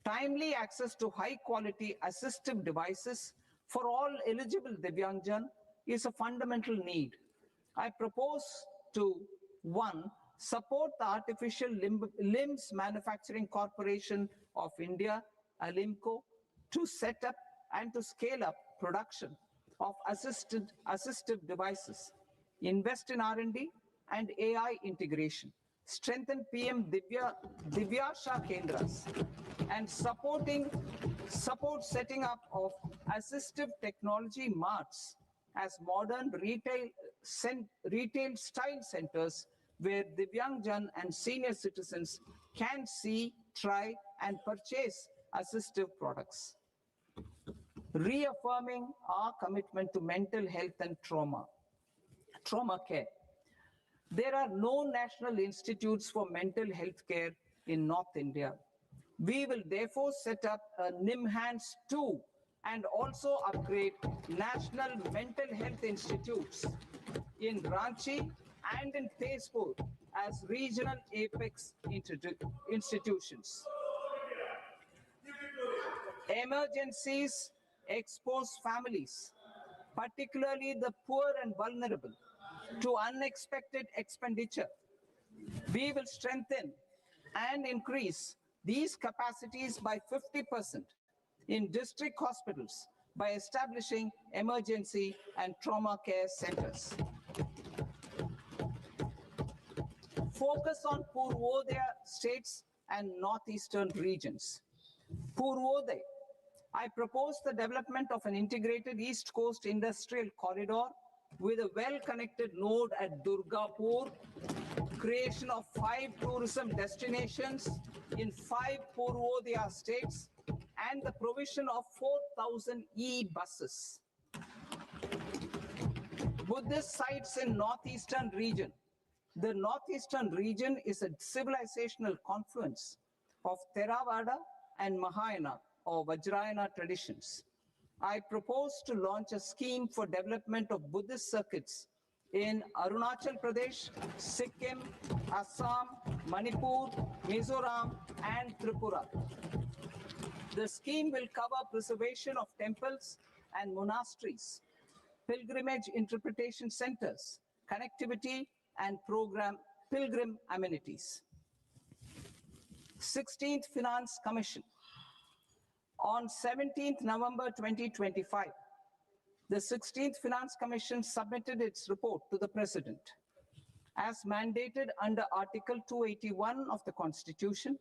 Timely access to high-quality assistive devices for all eligible Divyangjan is a fundamental need. I propose to 1. Support the Artificial Limbs Manufacturing Corporation of India, ALIMCO, to set up and to scale up production of assistive devices, invest in R&D and AI integration, strengthen PM Divyasha Kendras, and support setting up of assistive technology marts as modern retail style centers where Divyangjan and senior citizens can see, try, and purchase assistive products. Reaffirming our commitment to mental health and trauma care. There are no national institutes for mental health care in North India. We will therefore set up a NIMHANS 2 and also upgrade national mental health institutes in Ranchi and in Tezpur as regional apex institutions. Emergencies expose families, particularly the poor and vulnerable, to unexpected expenditure. We will strengthen and increase these capacities by 50% in district hospitals by establishing emergency and trauma care centers. Focus on Purvodaya states and northeastern regions. Purvodaya, I propose the development of an integrated East Coast industrial corridor with a well-connected node at Durgapur, creation of 5 tourism destinations in 5 Purvodaya states, and the provision of 4,000 e-buses. Buddhist sites in northeastern region. The northeastern region is a civilizational confluence of Theravada and Mahayana or Vajrayana traditions. I propose to launch a scheme for development of Buddhist circuits in Arunachal Pradesh, Sikkim, Assam, Manipur, Mizoram, and Tripura. The scheme will cover preservation of temples and monasteries, pilgrimage interpretation centers, connectivity, and pilgrim amenities. 16th Finance Commission. On 17th November 2025, the 16th Finance Commission submitted its report to the President. As mandated under Article 281 of the Constitution,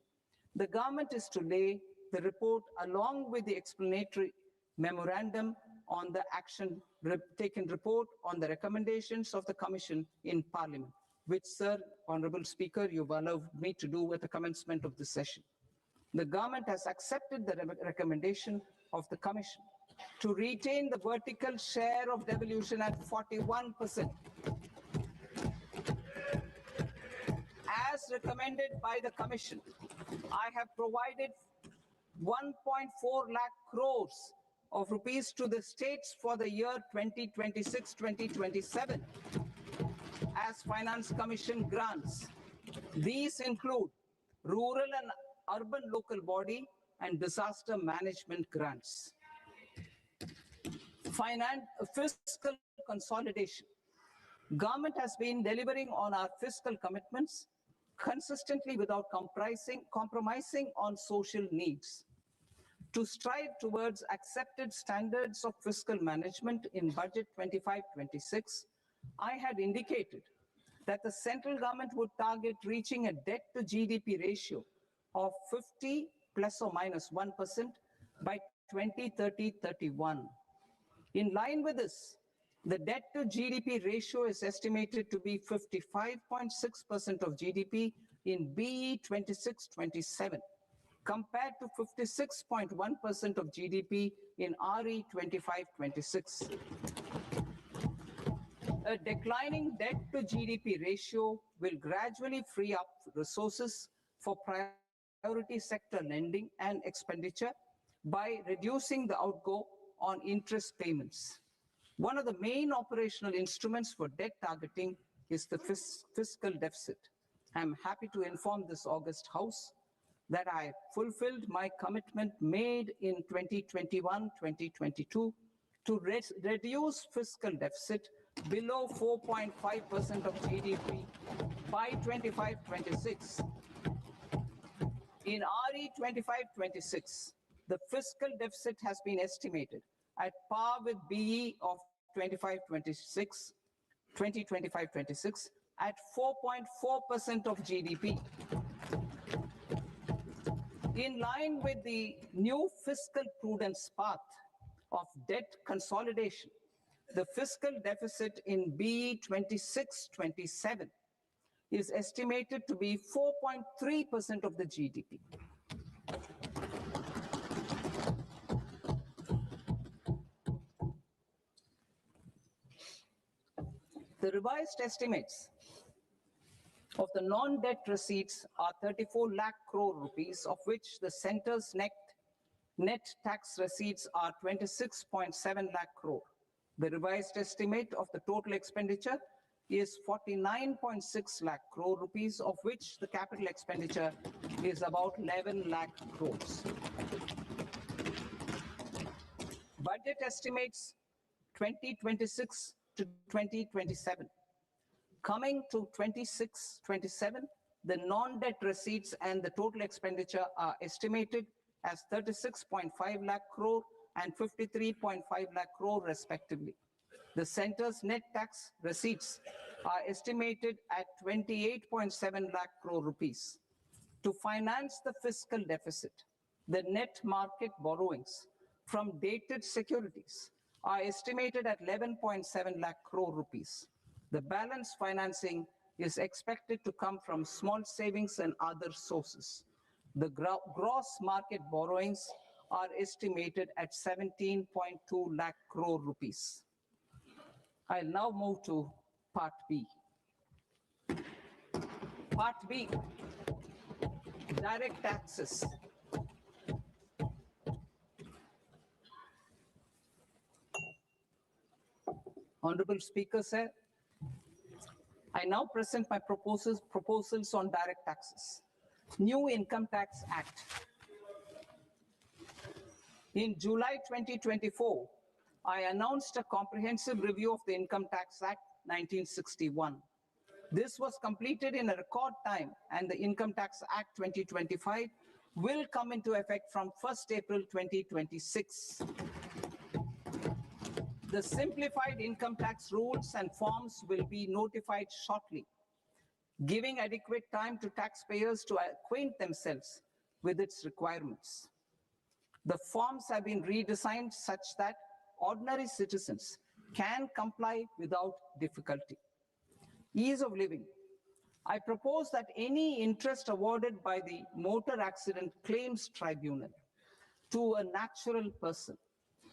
the government is to lay the report along with the explanatory memorandum on the action taken report on the recommendations of the Commission in Parliament, which, Sir, Honorable Speaker, you've allowed me to do at the commencement of this session. The government has accepted the recommendation of the Commission to retain the vertical share of devolution at 41%. As recommended by the Commission, I have provided 1.4 lakh crores of rupees to the states for the year 2026-2027 as Finance Commission grants. These include rural and urban local body and disaster management grants. Fiscal consolidation. Government has been delivering on our fiscal commitments consistently without compromising on social needs. To strive towards accepted standards of fiscal management in budget 25-26, I had indicated that the central government would target reaching a debt to GDP ratio of 50 plus or minus 1% by 2030-31. In line with this, the debt to GDP ratio is estimated to be 55.6% of GDP in BE 26-27, compared to 56.1% of GDP in RE 25-26. A declining debt to GDP ratio will gradually free up resources for priority sector lending and expenditure by reducing the outgo on interest payments. One of the main operational instruments for debt targeting is the fiscal deficit. I'm happy to inform this August House that I fulfilled my commitment made in 2021-2022 to reduce fiscal deficit below 4.5% of GDP by 25-26. In RE 25-26, the fiscal deficit has been estimated at par with BE of 2025-26, at 4.4% of GDP. In line with the new fiscal prudence path of debt consolidation, the fiscal deficit in BE 26-27 is estimated to be 4.3% of the GDP. The revised estimates of the non-debt receipts are 34 lakh crore rupees, of which the centre's net tax receipts are 26.7 lakh crore. The revised estimate of the total expenditure is 49.6 lakh crore rupees, of which the capital expenditure is about 11 lakh crores. Budget estimates 2026 to 2027. Coming to 26-27, the non-debt receipts and the total expenditure are estimated as 36.5 lakh crore and 53.5 lakh crore respectively. The centre's net tax receipts are estimated at 28.7 lakh crore rupees. To finance the fiscal deficit, the net market borrowings from dated securities are estimated at 11.7 lakh crore rupees. The balance financing is expected to come from small savings and other sources. The gross market borrowings are estimated at 17.2 lakh crore rupees. I'll now move to Part B. Part B, direct taxes. Honorable Speaker, sir, I now present my proposals on direct taxes. New Income Tax Act. In July 2024, I announced a comprehensive review of the Income Tax Act 1961. This was completed in a record time, and the Income Tax Act 2025 will come into effect from 1st April 2026. The simplified income tax rules and forms will be notified shortly, giving adequate time to taxpayers to acquaint themselves with its requirements. The forms have been redesigned such that ordinary citizens can comply without difficulty. Ease of living. I propose that any interest awarded by the Motor Accident Claims Tribunal to a natural person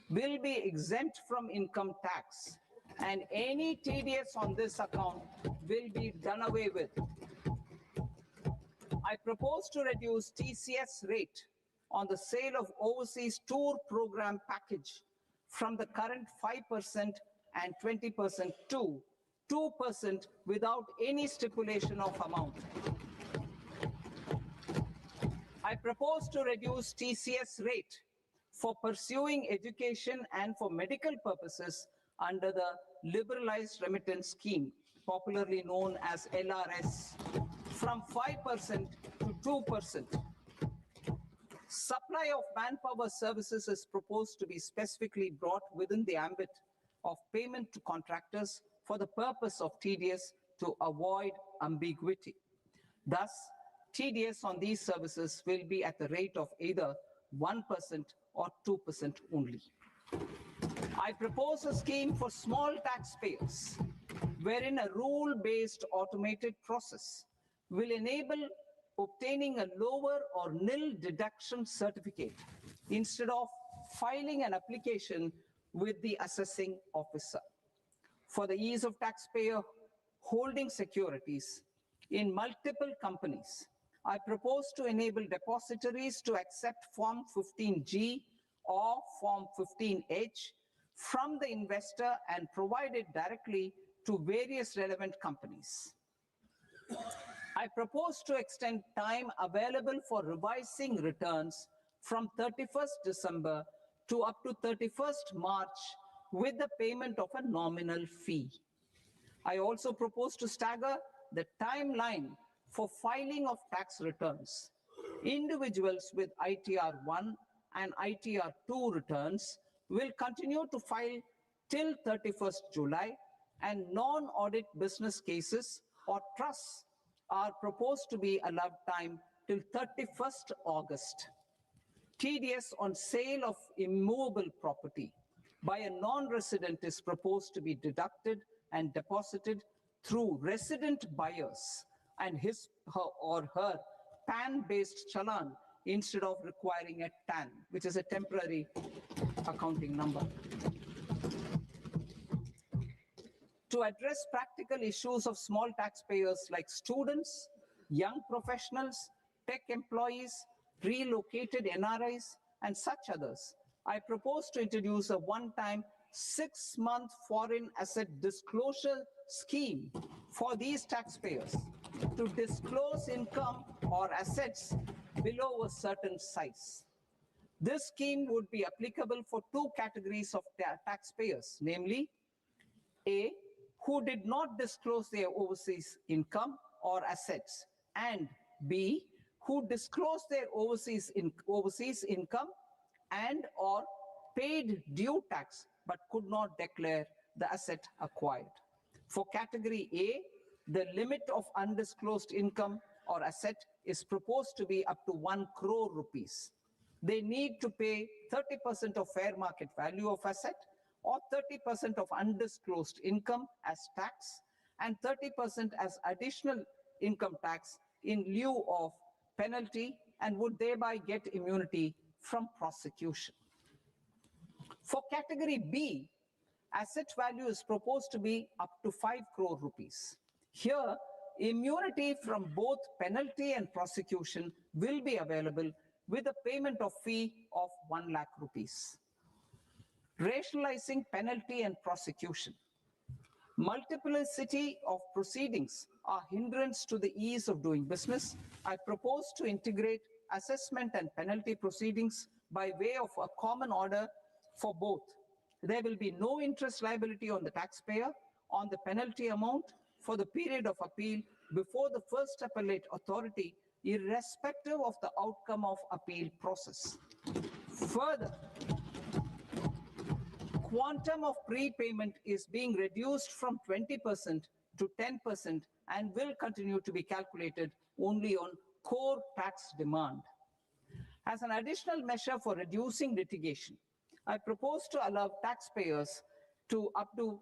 will be exempt from income tax, and any TDS on this account will be done away with. I propose to reduce TCS rate on the sale of overseas tour program package from the current 5% and 20% to 2% without any stipulation of amount. I propose to reduce TCS rate for pursuing education and for medical purposes under the Liberalized Remittance Scheme, popularly known as LRS, from 5% to 2%. Supply of manpower services is proposed to be specifically brought within the ambit of payment to contractors for the purpose of TDS to avoid ambiguity. Thus, TDS on these services will be at the rate of either 1% or 2% only. I propose a scheme for small taxpayers, wherein a rule-based automated process will enable obtaining a lower or nil deduction certificate instead of filing an application with the assessing officer. For the ease of taxpayer holding securities in multiple companies, I propose to enable depositories to accept Form 15G or Form 15H from the investor and provide it directly to various relevant companies. I propose to extend time available for revising returns from 31st December to up to 31st March with the payment of a nominal fee. I also propose to stagger the timeline for filing of tax returns. Individuals with ITR 1 and ITR 2 returns will continue to file till 31st July, and non-audit business cases or trusts are proposed to be allowed time till 31st August. TDS on sale of immovable property by a non-resident is proposed to be deducted and deposited through resident buyers and his or her PAN-based challan instead of requiring a TAN, which is a temporary accounting number. To address practical issues of small taxpayers like students, young professionals, tech employees, relocated NRIs, and such others, I propose to introduce a one-time 6-month foreign asset disclosure scheme for these taxpayers to disclose income or assets below a certain size. This scheme would be applicable for two categories of taxpayers, namely A, who did not disclose their overseas income or assets, and B, who disclosed their overseas income and or paid due tax but could not declare the asset acquired. For category A, the limit of undisclosed income or asset is proposed to be up to 1 crore rupees. They need to pay 30% of fair market value of asset or 30% of undisclosed income as tax and 30% as additional income tax in lieu of penalty and would thereby get immunity from prosecution. For category B, asset value is proposed to be up to 5 crore rupees. Here, immunity from both penalty and prosecution will be available with a payment of fee of 1 lakh rupees. Rationalizing penalty and prosecution. Multiplicity of proceedings are hindrance to the ease of doing business. I propose to integrate assessment and penalty proceedings by way of a common order for both. There will be no interest liability on the taxpayer on the penalty amount for the period of appeal before the first appellate authority, irrespective of the outcome of appeal process. Further, quantum of prepayment is being reduced from 20% to 10% and will continue to be calculated only on core tax demand. As an additional measure for reducing litigation, I propose to allow taxpayers to update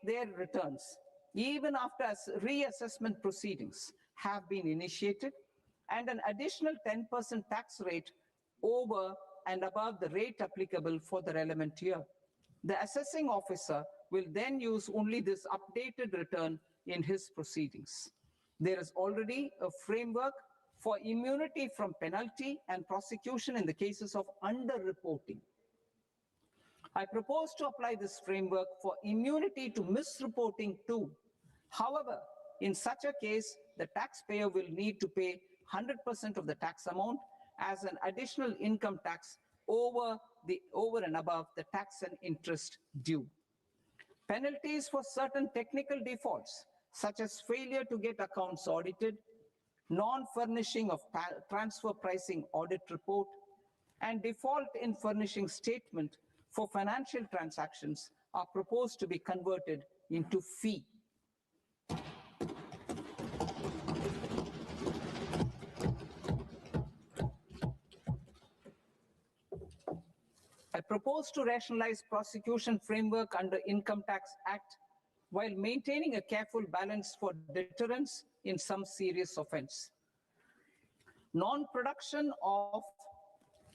their returns even after reassessment proceedings have been initiated and an additional 10% tax rate over and above the rate applicable for the relevant year. The assessing officer will then use only this updated return in his proceedings. There is already a framework for immunity from penalty and prosecution in the cases of underreporting. I propose to apply this framework for immunity to misreporting too. However, in such a case, the taxpayer will need to pay 100% of the tax amount as an additional income tax over and above the tax and interest due. Penalties for certain technical defaults, such as failure to get accounts audited, non-furnishing of transfer pricing audit report, and default in furnishing statement for financial transactions are proposed to be converted into fee. I propose to rationalize prosecution framework under Income Tax Act while maintaining a careful balance for deterrence in some serious offense. Non-production of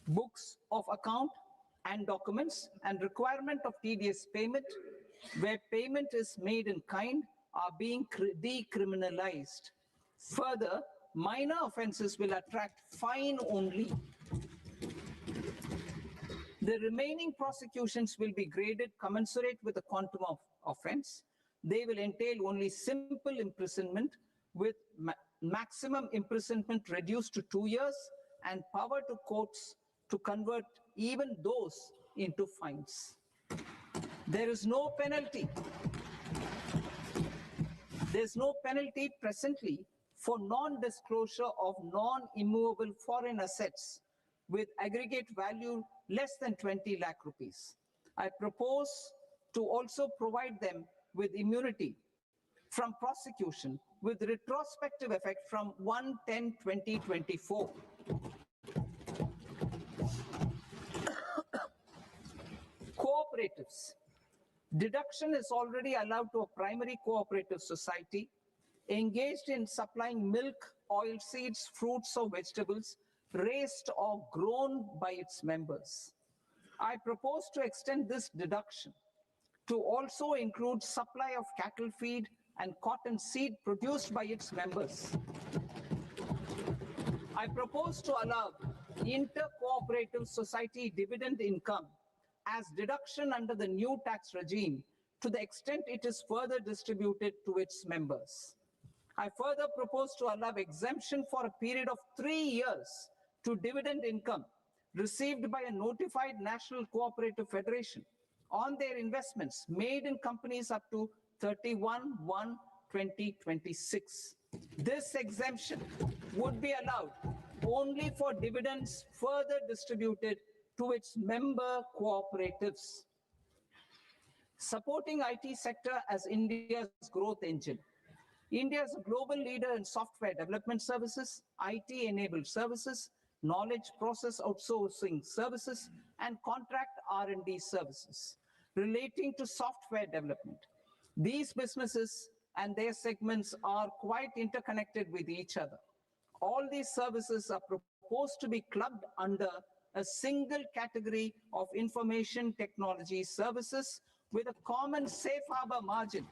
books of account and documents and requirement of TDS payment where payment is made in kind are being decriminalized. Further, minor offenses will attract fine only. The remaining prosecutions will be graded commensurate with the quantum of offense. They will entail only simple imprisonment with maximum imprisonment reduced to 2 years and power to courts to convert even those into fines. There is no penalty. There's no penalty presently for non-disclosure of non-immovable foreign assets with aggregate value less than 20 lakh rupees. I propose to also provide them with immunity from prosecution with retrospective effect from 1/10/2024. Cooperatives. Deduction is already allowed to a primary cooperative society engaged in supplying milk, oilseeds, fruits or vegetables raised or grown by its members. I propose to extend this deduction to also include supply of cattle feed and cotton seed produced by its members. I propose to allow inter-cooperative society dividend income as deduction under the new tax regime to the extent it is further distributed to its members. I further propose to allow exemption for a period of 3 years to dividend income received by a notified national cooperative federation on their investments made in companies up to 31/1/2026. This exemption would be allowed only for dividends further distributed to its member cooperatives. Supporting IT sector as India's growth engine. India is a global leader in software development services, IT-enabled services, knowledge process outsourcing services, and contract R&D services relating to software development. These businesses and their segments are quite interconnected with each other. All these services are proposed to be clubbed under a single category of information technology services with a common safe harbor margin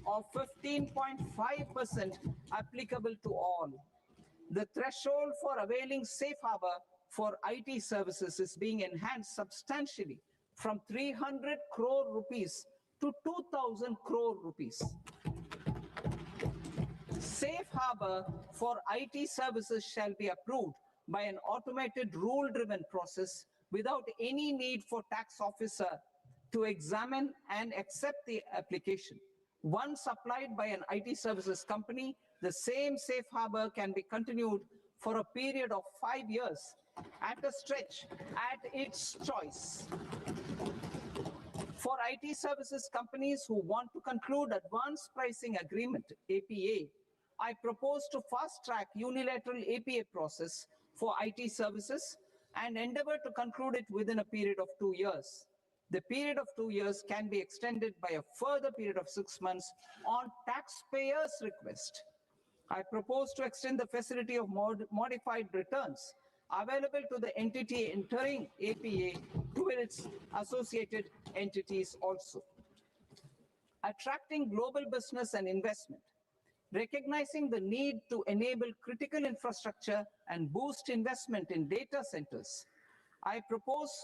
of 15.5% applicable to all. The threshold for availing safe harbor for IT services is being enhanced substantially from 300 crore rupees to 2,000 crore rupees. Safe harbor for IT services shall be approved by an automated rule-driven process without any need for tax officer to examine and accept the application. Once applied by an IT services company, the same safe harbor can be continued for a period of 5 years at a stretch at its choice. For IT services companies who want to conclude advanced pricing agreement, APA, I propose to fast-track unilateral APA process for IT services and endeavor to conclude it within a period of 2 years. The period of 2 years can be extended by a further period of 6 months on taxpayers' request. I propose to extend the facility of modified returns available to the entity entering APA to its associated entities also. Attracting global business and investment. Recognizing the need to enable critical infrastructure and boost investment in data centers, I propose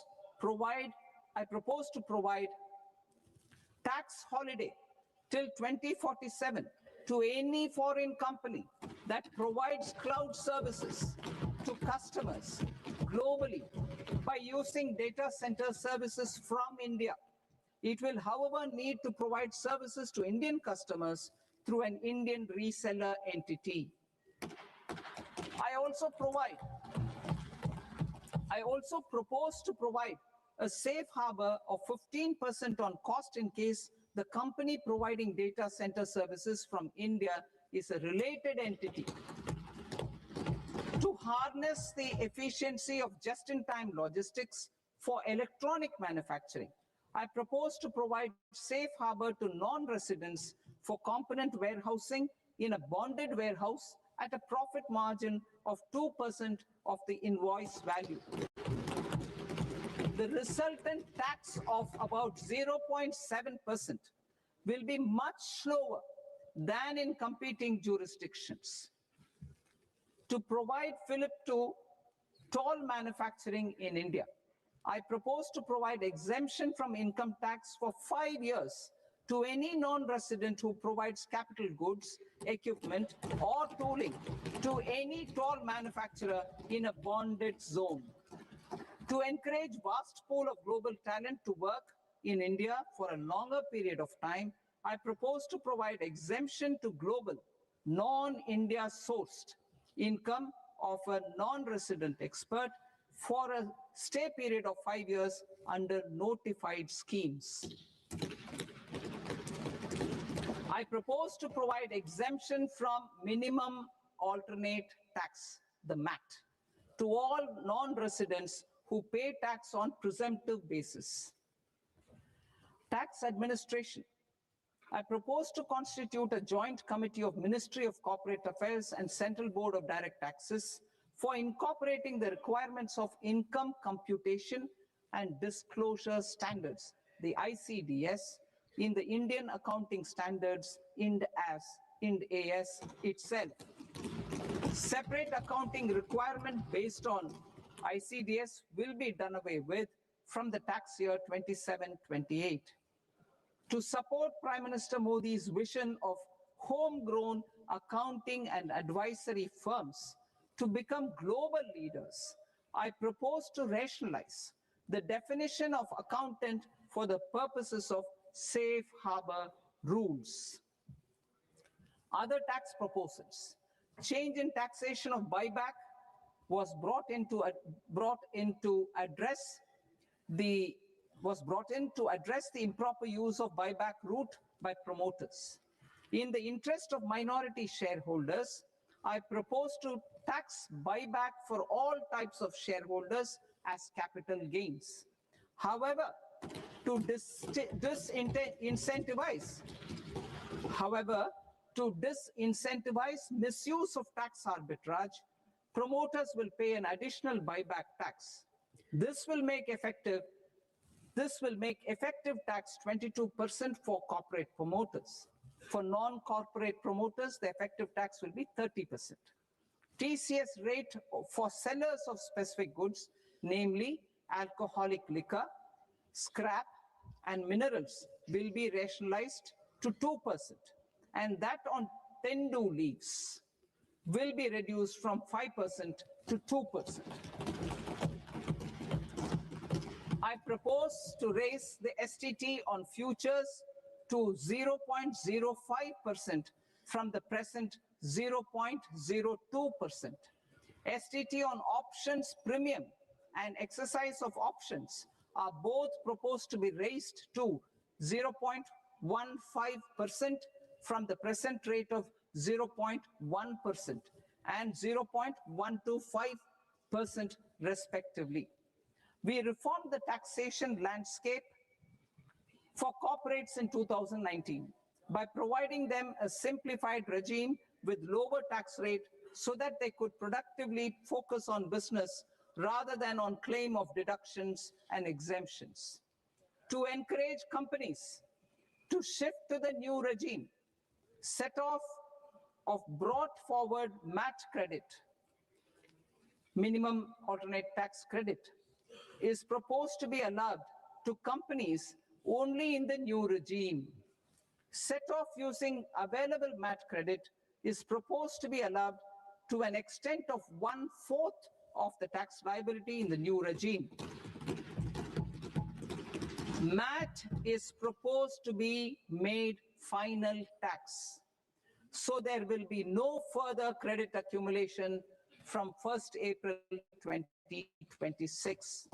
to provide tax holiday till 2047 to any foreign company that provides cloud services to customers globally by using data center services from India. It will, however, need to provide services to Indian customers through an Indian reseller entity. I also propose to provide a safe harbor of 15% on cost in case the company providing data center services from India is a related entity. To harness the efficiency of just-in-time logistics for electronic manufacturing, I propose to provide safe harbor to non-residents for component warehousing in a bonded warehouse at a profit margin of 2% of the invoice value. The resultant tax of about 0.7% will be much lower than in competing jurisdictions. To provide fillip to toll manufacturing in India, I propose to provide exemption from income tax for 5 years to any non-resident who provides capital goods, equipment, or tooling to any toll manufacturer in a bonded zone. To encourage vast pool of global talent to work in India for a longer period of time, I propose to provide exemption to global, non-India sourced income of a non-resident expert for a stay period of 5 years under notified schemes. I propose to provide exemption from minimum alternate tax, the MAT, to all non-residents who pay tax on presumptive basis. Tax administration. I propose to constitute a joint committee of Ministry of Corporate Affairs and Central Board of Direct Taxes for incorporating the requirements of income computation and disclosure standards, the ICDS, in the Indian Accounting Standards, IND-AS itself. Separate accounting requirement based on ICDS will be done away with from the tax year 27-28. To support Prime Minister Modi's vision of homegrown accounting and advisory firms to become global leaders, I propose to rationalize the definition of accountant for the purposes of safe harbor rules. Other tax proposals. Change in taxation of buyback was brought in to address the improper use of buyback route by promoters. In the interest of minority shareholders, I propose to tax buyback for all types of shareholders as capital gains. However, to disincentivize misuse of tax arbitrage, promoters will pay an additional buyback tax. This will make effective tax 22% for corporate promoters. For non-corporate promoters, the effective tax will be 30%. TCS rate for sellers of specific goods, namely alcoholic liquor, scrap, and minerals, will be rationalized to 2%, and that on tendu leaves will be reduced from 5% to 2%. I propose to raise the STT on futures to 0.05% from the present 0.02%. STT on options premium and exercise of options are both proposed to be raised to 0.15% from the present rate of 0.1% and 0.125% respectively. We reformed the taxation landscape for corporates in 2019 by providing them a simplified regime with lower tax rate so that they could productively focus on business rather than on claim of deductions and exemptions. To encourage companies to shift to the new regime, set off of brought forward MAT credit, minimum alternate tax credit, is proposed to be allowed to companies only in the new regime. Set off using available MAT credit is proposed to be allowed to an extent of 1/4 of the tax liability in the new regime. MAT is proposed to be made final tax, so there will be no further credit accumulation from 1st April 2026.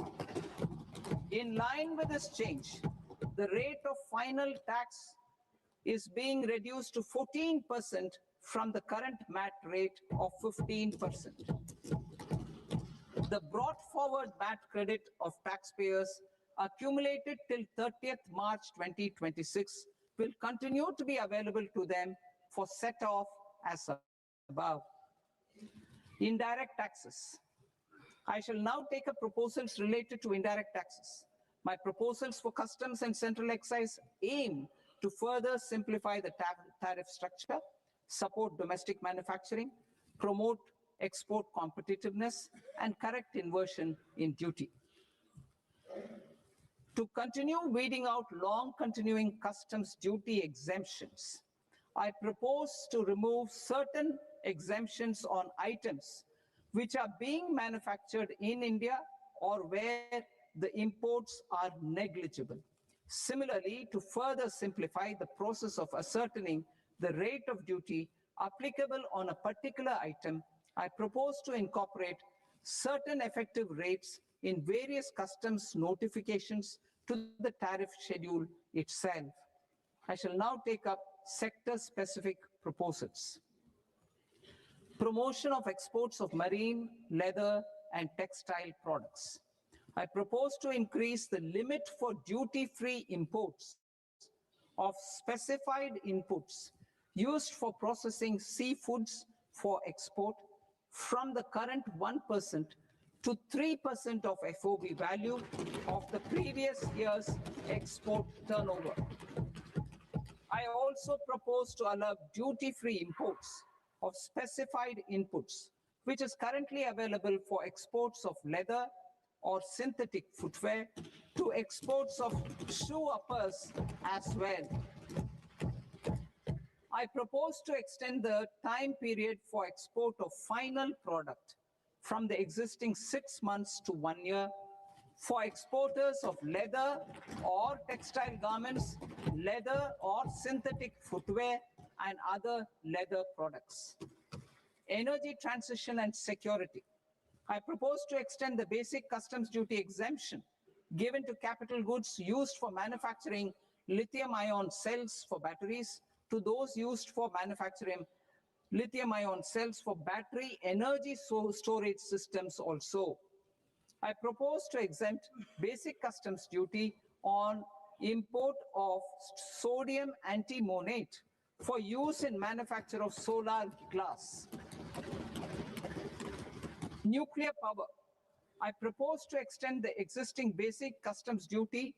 In line with this change, the rate of final tax is being reduced to 14% from the current MAT rate of 15%. The brought forward MAT credit of taxpayers accumulated till 30th March 2026 will continue to be available to them for set off as above. Indirect taxes. I shall now take up proposals related to indirect taxes. My proposals for customs and central excise aim to further simplify the tariff structure, support domestic manufacturing, promote export competitiveness, and correct inversion in duty. To continue weeding out long continuing customs duty exemptions, I propose to remove certain exemptions on items which are being manufactured in India or where the imports are negligible. Similarly, to further simplify the process of ascertaining the rate of duty applicable on a particular item, I propose to incorporate certain effective rates in various customs notifications to the tariff schedule itself. I shall now take up sector-specific proposals. Promotion of exports of marine, leather, and textile products. I propose to increase the limit for duty-free imports of specified inputs used for processing seafoods for export from the current 1% to 3% of FOB value of the previous year's export turnover. I also propose to allow duty-free imports of specified inputs, which is currently available for exports of leather or synthetic footwear to exports of shoe uppers as well. I propose to extend the time period for export of final product from the existing 6 months to 1 year for exporters of leather or textile garments, leather or synthetic footwear, and other leather products. Energy transition and security. I propose to extend the basic customs duty exemption given to capital goods used for manufacturing lithium-ion cells for batteries to those used for manufacturing lithium-ion cells for battery energy storage systems also. I propose to exempt basic customs duty on import of sodium antimonate for use in manufacture of solar glass. Nuclear power. I propose to extend the existing basic customs duty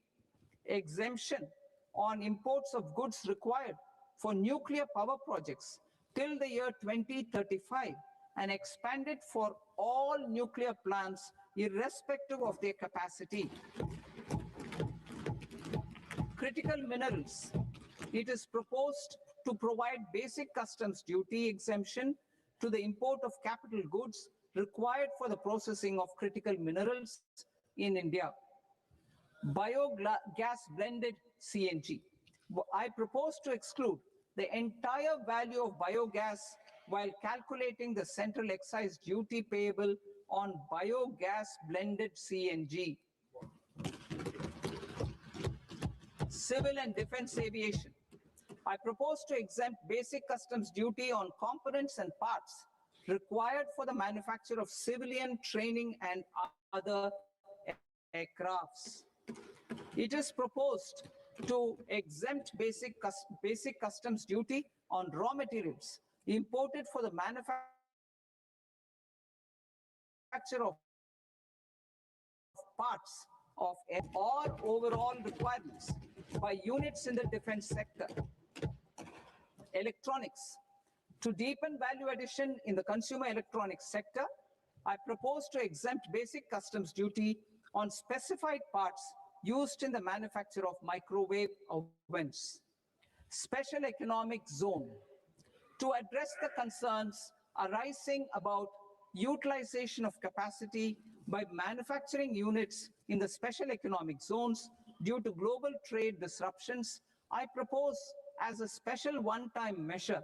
exemption on imports of goods required for nuclear power projects till the year 2035 and expand it for all nuclear plants irrespective of their capacity. Critical minerals. It is proposed to provide basic customs duty exemption to the import of capital goods required for the processing of critical minerals in India. Biogas blended CNG. I propose to exclude the entire value of biogas while calculating the central excise duty payable on biogas blended CNG. Civil and defense aviation. I propose to exempt basic customs duty on components and parts required for the manufacture of civilian training and other aircrafts. It is proposed to exempt basic customs duty on raw materials imported for the manufacture of parts of or overall requirements by units in the defense sector. Electronics. To deepen value addition in the consumer electronics sector, I propose to exempt basic customs duty on specified parts used in the manufacture of microwave ovens. Special economic zone. To address the concerns arising about utilization of capacity by manufacturing units in the special economic zones due to global trade disruptions, I propose as a special one-time measure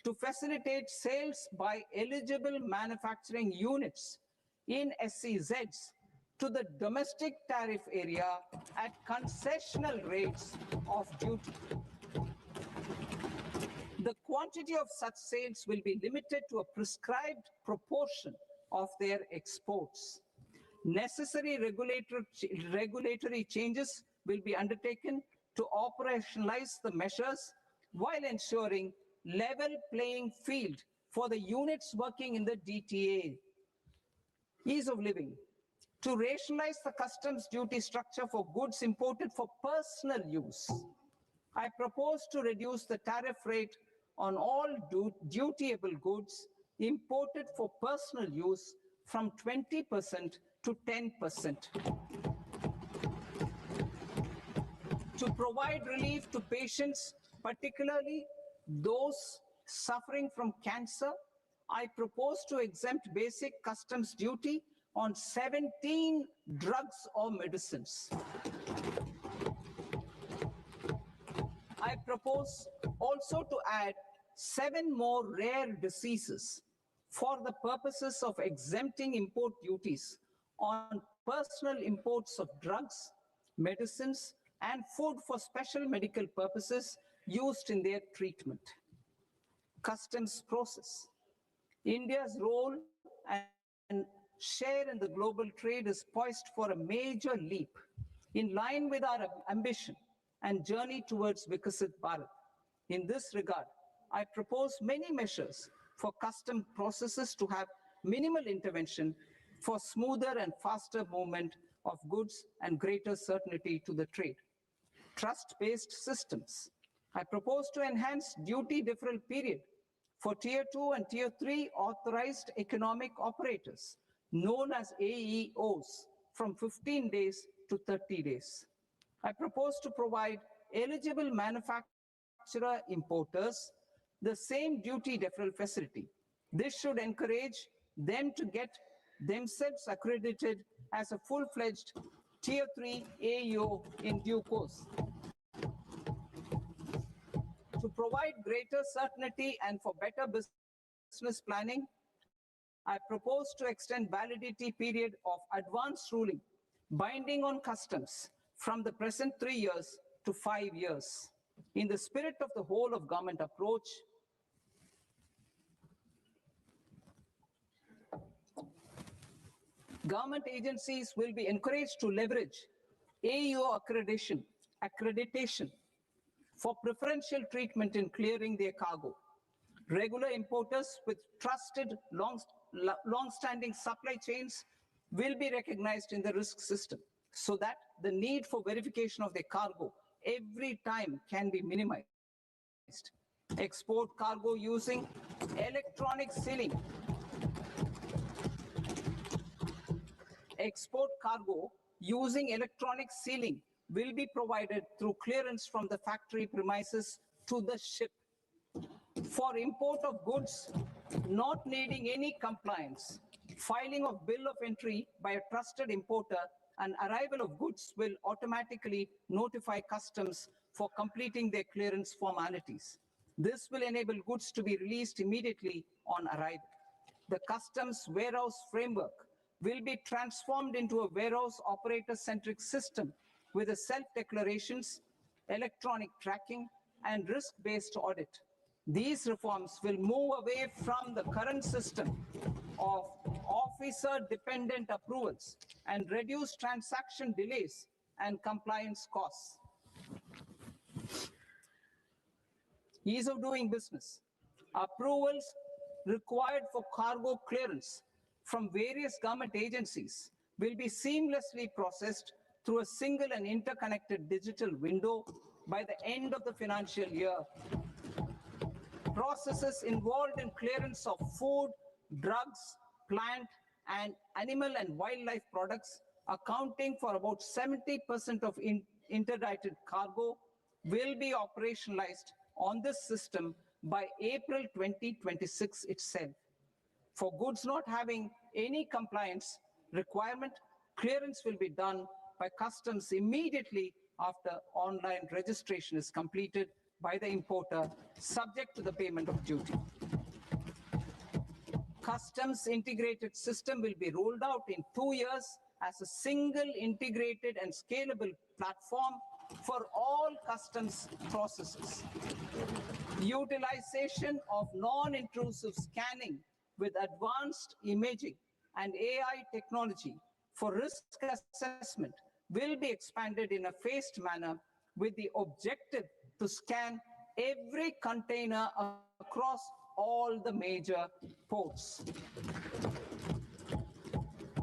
to facilitate sales by eligible manufacturing units in SEZs to the domestic tariff area at concessional rates of duty. The quantity of such sales will be limited to a prescribed proportion of their exports. Necessary regulatory changes will be undertaken to operationalize the measures while ensuring level playing field for the units working in the DTA. Ease of living. To rationalize the customs duty structure for goods imported for personal use, I propose to reduce the tariff rate on all dutiable goods imported for personal use from 20% to 10%. To provide relief to patients, particularly those suffering from cancer, I propose to exempt basic customs duty on 17 drugs or medicines. I propose also to add 7 more rare diseases for the purposes of exempting import duties on personal imports of drugs, medicines, and food for special medical purposes used in their treatment. Customs process. India's role and share in the global trade is poised for a major leap in line with our ambition and journey towards Viksit Bharat. In this regard, I propose many measures for custom processes to have minimal intervention for smoother and faster movement of goods and greater certainty to the trade. Trust-based systems. I propose to enhance duty deferral period for Tier 2 and Tier 3 authorized economic operators, known as AEOs, from 15 days to 30 days. I propose to provide eligible manufacturer importers the same duty deferral facility. This should encourage them to get themselves accredited as a full-fledged Tier 3 AEO in due course. To provide greater certainty and for better business planning, I propose to extend validity period of advance ruling binding on customs from the present 3 years to 5 years. In the spirit of the whole of government approach, government agencies will be encouraged to leverage AEO accreditation for preferential treatment in clearing their cargo. Regular importers with trusted long-standing supply chains will be recognized in the risk system so that the need for verification of their cargo every time can be minimized. Export cargo using electronic sealing. Export cargo using electronic sealing will be provided through clearance from the factory premises to the ship. For import of goods not needing any compliance, filing of bill of entry by a trusted importer and arrival of goods will automatically notify customs for completing their clearance formalities. This will enable goods to be released immediately on arrival. The customs warehouse framework will be transformed into a warehouse operator-centric system with a self-declarations, electronic tracking, and risk-based audit. These reforms will move away from the current system of officer-dependent approvals and reduce transaction delays and compliance costs. Ease of doing business. Approvals required for cargo clearance from various government agencies will be seamlessly processed through a single and interconnected digital window by the end of the financial year. Processes involved in clearance of food, drugs, plant, and animal and wildlife products, accounting for about 70% of interdicted cargo, will be operationalized on this system by April 2026 itself. For goods not having any compliance requirement, clearance will be done by customs immediately after online registration is completed by the importer, subject to the payment of duty. Customs integrated system will be rolled out in 2 years as a single integrated and scalable platform for all customs processes. Utilization of non-intrusive scanning with advanced imaging and AI technology for risk assessment will be expanded in a phased manner with the objective to scan every container across all the major ports.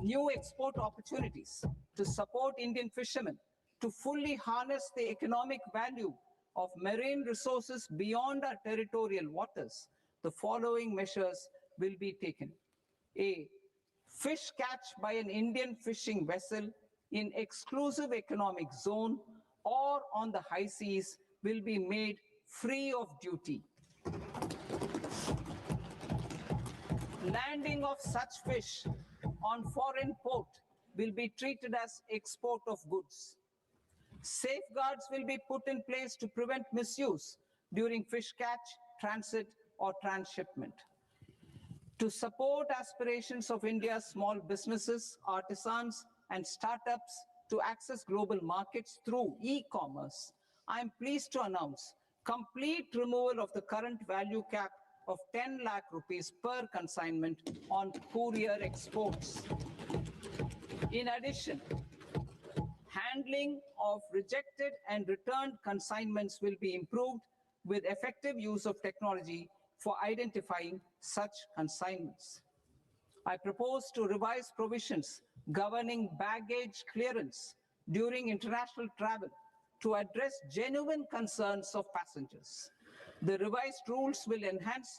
New export opportunities to support Indian fishermen to fully harness the economic value of marine resources beyond our territorial waters. The following measures will be taken. A, fish catch by an Indian fishing vessel in exclusive economic zone or on the high seas will be made free of duty. Landing of such fish on foreign port will be treated as export of goods. Safeguards will be put in place to prevent misuse during fish catch, transit, or transshipment. To support aspirations of India's small businesses, artisans, and startups to access global markets through e-commerce, I am pleased to announce complete removal of the current value cap of 10 lakh rupees per consignment on courier exports. In addition, handling of rejected and returned consignments will be improved with effective use of technology for identifying such consignments. I propose to revise provisions governing baggage clearance during international travel to address genuine concerns of passengers. The revised rules will enhance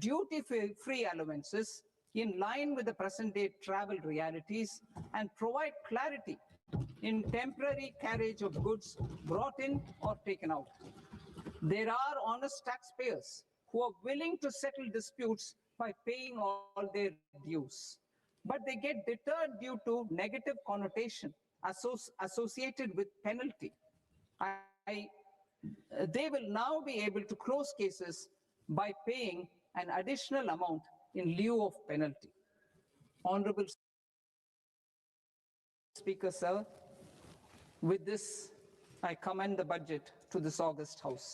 duty-free allowances in line with the present-day travel realities and provide clarity in temporary carriage of goods brought in or taken out. There are honest taxpayers who are willing to settle disputes by paying all their dues, but they get deterred due to negative connotation associated with penalty. They will now be able to close cases by paying an additional amount in lieu of penalty. Honorable Speaker, sir, with this, I commend the budget to this august House.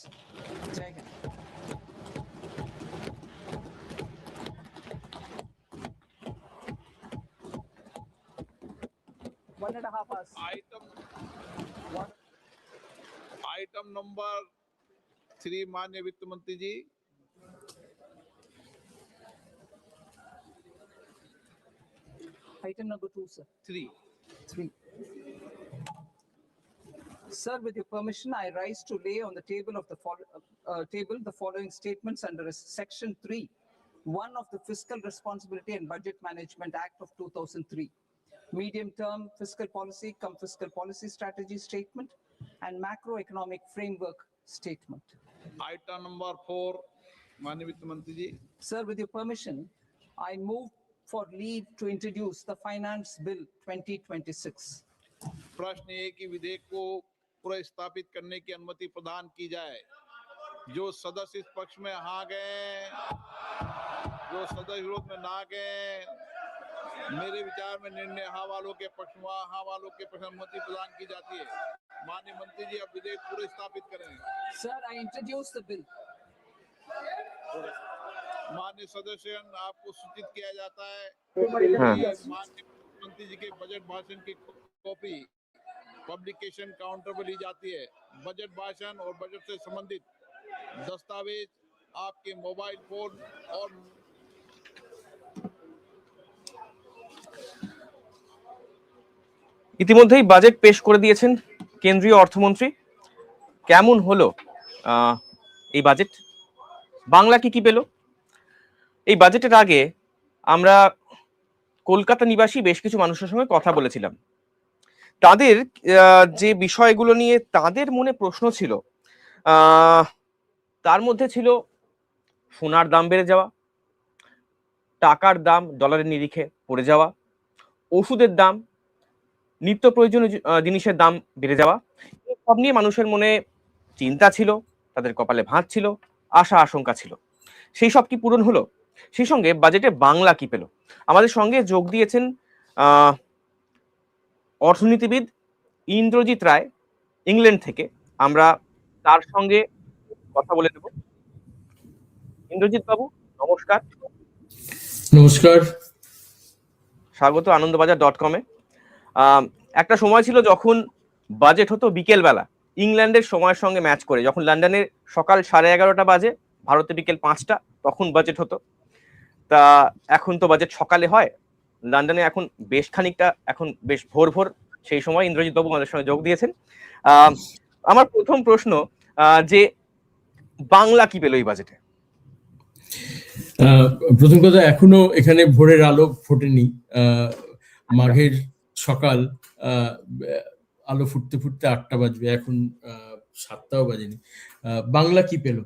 Jai Hind. One and a half hours. Item number 3 माननीय वित्त मंत्री जी। Item number 2, sir. 3 Sir, with your permission, I rise to lay on the table of the following statements under Section 3, 1 of the Fiscal Responsibility and Budget Management Act of 2003, medium-term fiscal policy cum fiscal policy strategy statement, and macroeconomic framework statement. Item number 4 माननीय वित्त मंत्री जी। Sir, with your permission, I move for leave to introduce the Finance Bill 2026. प्रश्न ये कि विधेयक को पुनर्स्थापित करने की अनुमति प्रदान की जाए। जो सदस्य इस पक्ष में हाँ गए, जो सदस्य विरोध में ना गए, मेरे विचार में निर्णय हाँ वालों के पक्ष में, हाँ वालों के पक्ष में अनुमति प्रदान की जाती है। माननीय मंत्री जी, अब विधेयक पुनर्स्थापित करें। Sir, I introduce the bill. माननीय सदस्य, आपको सूचित किया जाता है हाँ। कि माननीय मंत्री जी के बजट भाषण की कॉपी पब्लिकेशन काउंटर पर ली जाती है। बजट भाषण और बजट से संबंधित दस्तावेज आपके मोबाइल फोन और ইতিমধ্যেই বাজেট পেশ করে দিয়েছেন কেন্দ্রীয় অর্থমন্ত্রী। কেমন হলো এই বাজেট? বাংলা কি পেল? এই বাজেটের আগে আমরা কলকাতা নিবাসী বেশ কিছু মানুষের সঙ্গে কথা বলেছিলাম। তাদের যে বিষয়গুলো নিয়ে তাদের মনে প্রশ্ন ছিল, তার মধ্যে ছিল সোনার দাম বেড়ে যাওয়া, টাকার দাম ডলারের নিরিখে পড়ে যাওয়া, ওষুধের দাম, নিত্য প্রয়োজনীয় জিনিসের দাম বেড়ে যাওয়া, সব নিয়ে মানুষের মনে চিন্তা ছিল, তাদের কপালে ভাঁজ ছিল, আশা আশঙ্কা ছিল। সেই সব কি পূরণ হলো? সেই সঙ্গে বাজেটে বাংলা কি পেল? আমাদের সঙ্গে যোগ দিয়েছেন অর্থনীতিবিদ ইন্দ্রজিৎ রায় ইংল্যান্ড থেকে। আমরা তার সঙ্গে কথা বলে নেব। ইন্দ্রজিৎ বাবু, নমস্কার। নমস্কার, স্বাগত আনন্দবাজার.com-এ। একটা সময় ছিল যখন বাজেট হতো বিকেল বেলা, ইংল্যান্ডের সময়ের সঙ্গে ম্যাচ করে। যখন লন্ডনের সকাল 11:30 বাজে, ভারতে বিকেল 5টা, তখন বাজেট হতো। তা এখন তো বাজেট সকালে হয়, লন্ডনে এখন বেশ খানিকটা, এখন বেশ ভোর ভোর। সেই সময় ইন্দ্রজিৎ বাবু আমাদের সঙ্গে যোগ দিয়েছেন। আমার প্রথম প্রশ্ন, যে বাংলা কি পেল এই বাজেটে? প্রথম কথা, এখনো এখানে ভোরের আলো ফোটেনি। মাঘের সকাল, আলো ফুটতে ফুটতে 8টা বাজবে, এখন 7টাও বাজেনি। বাংলা কি পেল?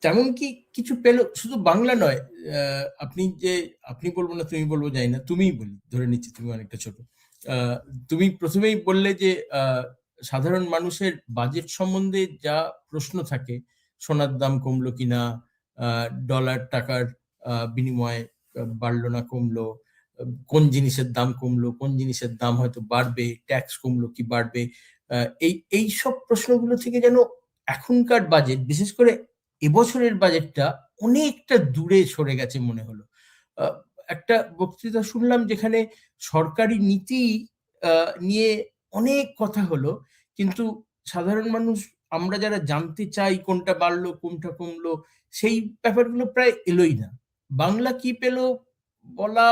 তেমন কি কিছু পেল? শুধু বাংলা নয়, আপনি বলবো না তুমি বলবো যাই না, তুমিই বলি, ধরে নিচ্ছি তুমি অনেকটা ছোট। তুমি প্রথমেই বললে যে সাধারণ মানুষের বাজেট সম্বন্ধে যা প্রশ্ন থাকে, সোনার দাম কমলো কিনা, ডলার টাকার বিনিময়ে বাড়লো না কমলো, কোন জিনিসের দাম কমলো, কোন জিনিসের দাম হয়তো বাড়বে, ট্যাক্স কমলো কি বাড়বে, এই সব প্রশ্নগুলো থেকে যেন এখনকার বাজেট, বিশেষ করে এবছরের বাজেটটা অনেকটা দূরে সরে গেছে মনে হলো। একটা বক্তৃতা শুনলাম যেখানে সরকারি নীতি নিয়ে অনেক কথা হলো, কিন্তু সাধারণ মানুষ, আমরা যারা জানতে চাই কোনটা বাড়লো কোনটা কমলো, সেই ব্যাপারগুলো প্রায় এলোই না। বাংলা কি পেল বলা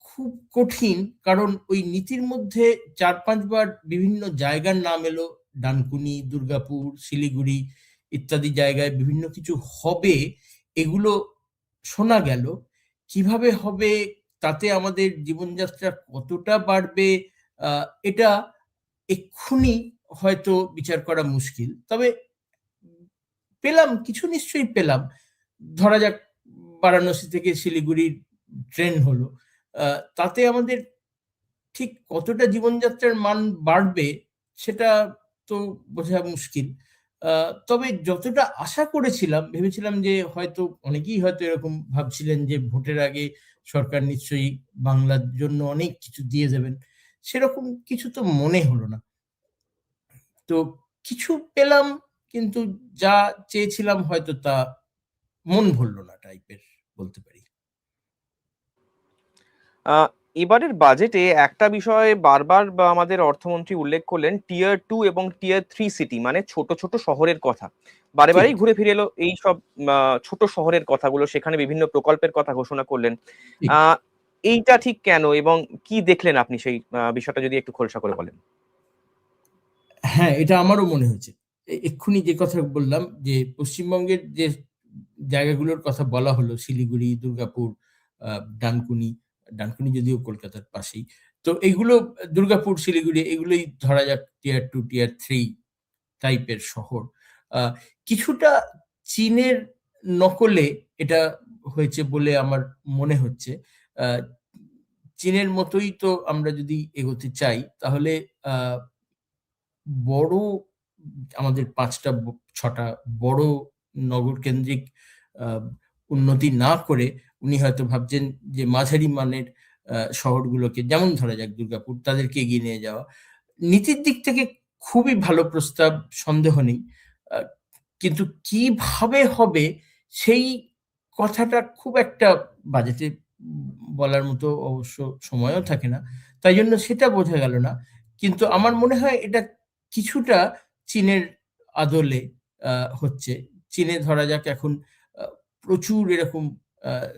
খুব কঠিন, কারণ ওই নীতির মধ্যে 4-5 বার বিভিন্ন জায়গার নাম এলো, ডানকুনি, দুর্গাপুর, শিলিগুড়ি ইত্যাদি জায়গায় বিভিন্ন কিছু হবে, এগুলো শোনা গেল। কিভাবে হবে, তাতে আমাদের জীবনযাত্রা কতটা বাড়বে, এটা এক্ষুনি হয়তো বিচার করা মুশকিল। তবে পেলাম কিছু, নিশ্চয়ই পেলাম। ধরা যাক বারাণসী থেকে শিলিগুড়ির ট্রেন হলো, তাতে আমাদের ঠিক কতটা জীবনযাত্রার মান বাড়বে সেটা তো বোঝা মুশকিল। তবে যতটা আশা করেছিলাম, ভেবেছিলাম যে হয়তো অনেকেই হয়তো এরকম ভাবছিলেন যে ভোটের আগে সরকার নিশ্চয়ই বাংলার জন্য অনেক কিছু দিয়ে দেবেন, সেরকম কিছু তো মনে হলো না। তো কিছু পেলাম, কিন্তু যা চেয়েছিলাম হয়তো তা মন ভরলো না টাইপের বলতে পারি। এবারের বাজেটে একটা বিষয় বারবার বা আমাদের অর্থমন্ত্রী উল্লেখ করলেন, টিয়ার 2 এবং টিয়ার 3 সিটি, মানে ছোট ছোট শহরের কথা। বারে বারেই ঘুরে ফিরে এলো এই সব ছোট শহরের কথাগুলো, সেখানে বিভিন্ন প্রকল্পের কথা ঘোষণা করলেন। ঠিক। এইটা ঠিক কেন এবং কি দেখলেন আপনি সেই বিষয়টা যদি একটু খোলসা করে বলেন। হ্যাঁ, এটা আমারও মনে হয়েছে। এক্ষুনি যে কথা বললাম যে পশ্চিমবঙ্গের যে জায়গাগুলোর কথা বলা হলো, শিলিগুড়ি, দুর্গাপুর, ডানকুনি, ডানকুনি যদিও কলকাতার পাশেই, তো এইগুলো, দুর্গাপুর, শিলিগুড়ি, এগুলোই ধরা যাক টিয়ার 2, টিয়ার 3 টাইপের শহর। কিছুটা চীনের নকলে এটা হয়েছে বলে আমার মনে হচ্ছে। চীনের মতোই তো আমরা যদি এগোতে চাই, তাহলে বড়, আমাদের 5টা 6টা বড় নগর কেন্দ্রিক উন্নতি না করে উনি হয়তো ভাবছেন যে মাঝারি মানের শহরগুলোকে, যেমন ধরা যাক দুর্গাপুর, তাদেরকে এগিয়ে নিয়ে যাওয়া। নীতির দিক থেকে খুবই ভালো প্রস্তাব, সন্দেহ নেই। কিন্তু কিভাবে হবে সেই কথাটা খুব একটা বাজেটে বলার মতো অবশ্য সময়ও থাকে না, তাই জন্য সেটা বোঝা গেল না। কিন্তু আমার মনে হয় এটা কিছুটা চীনের আদলে হচ্ছে। চীনে ধরা যাক এখন প্রচুর এরকম আহ,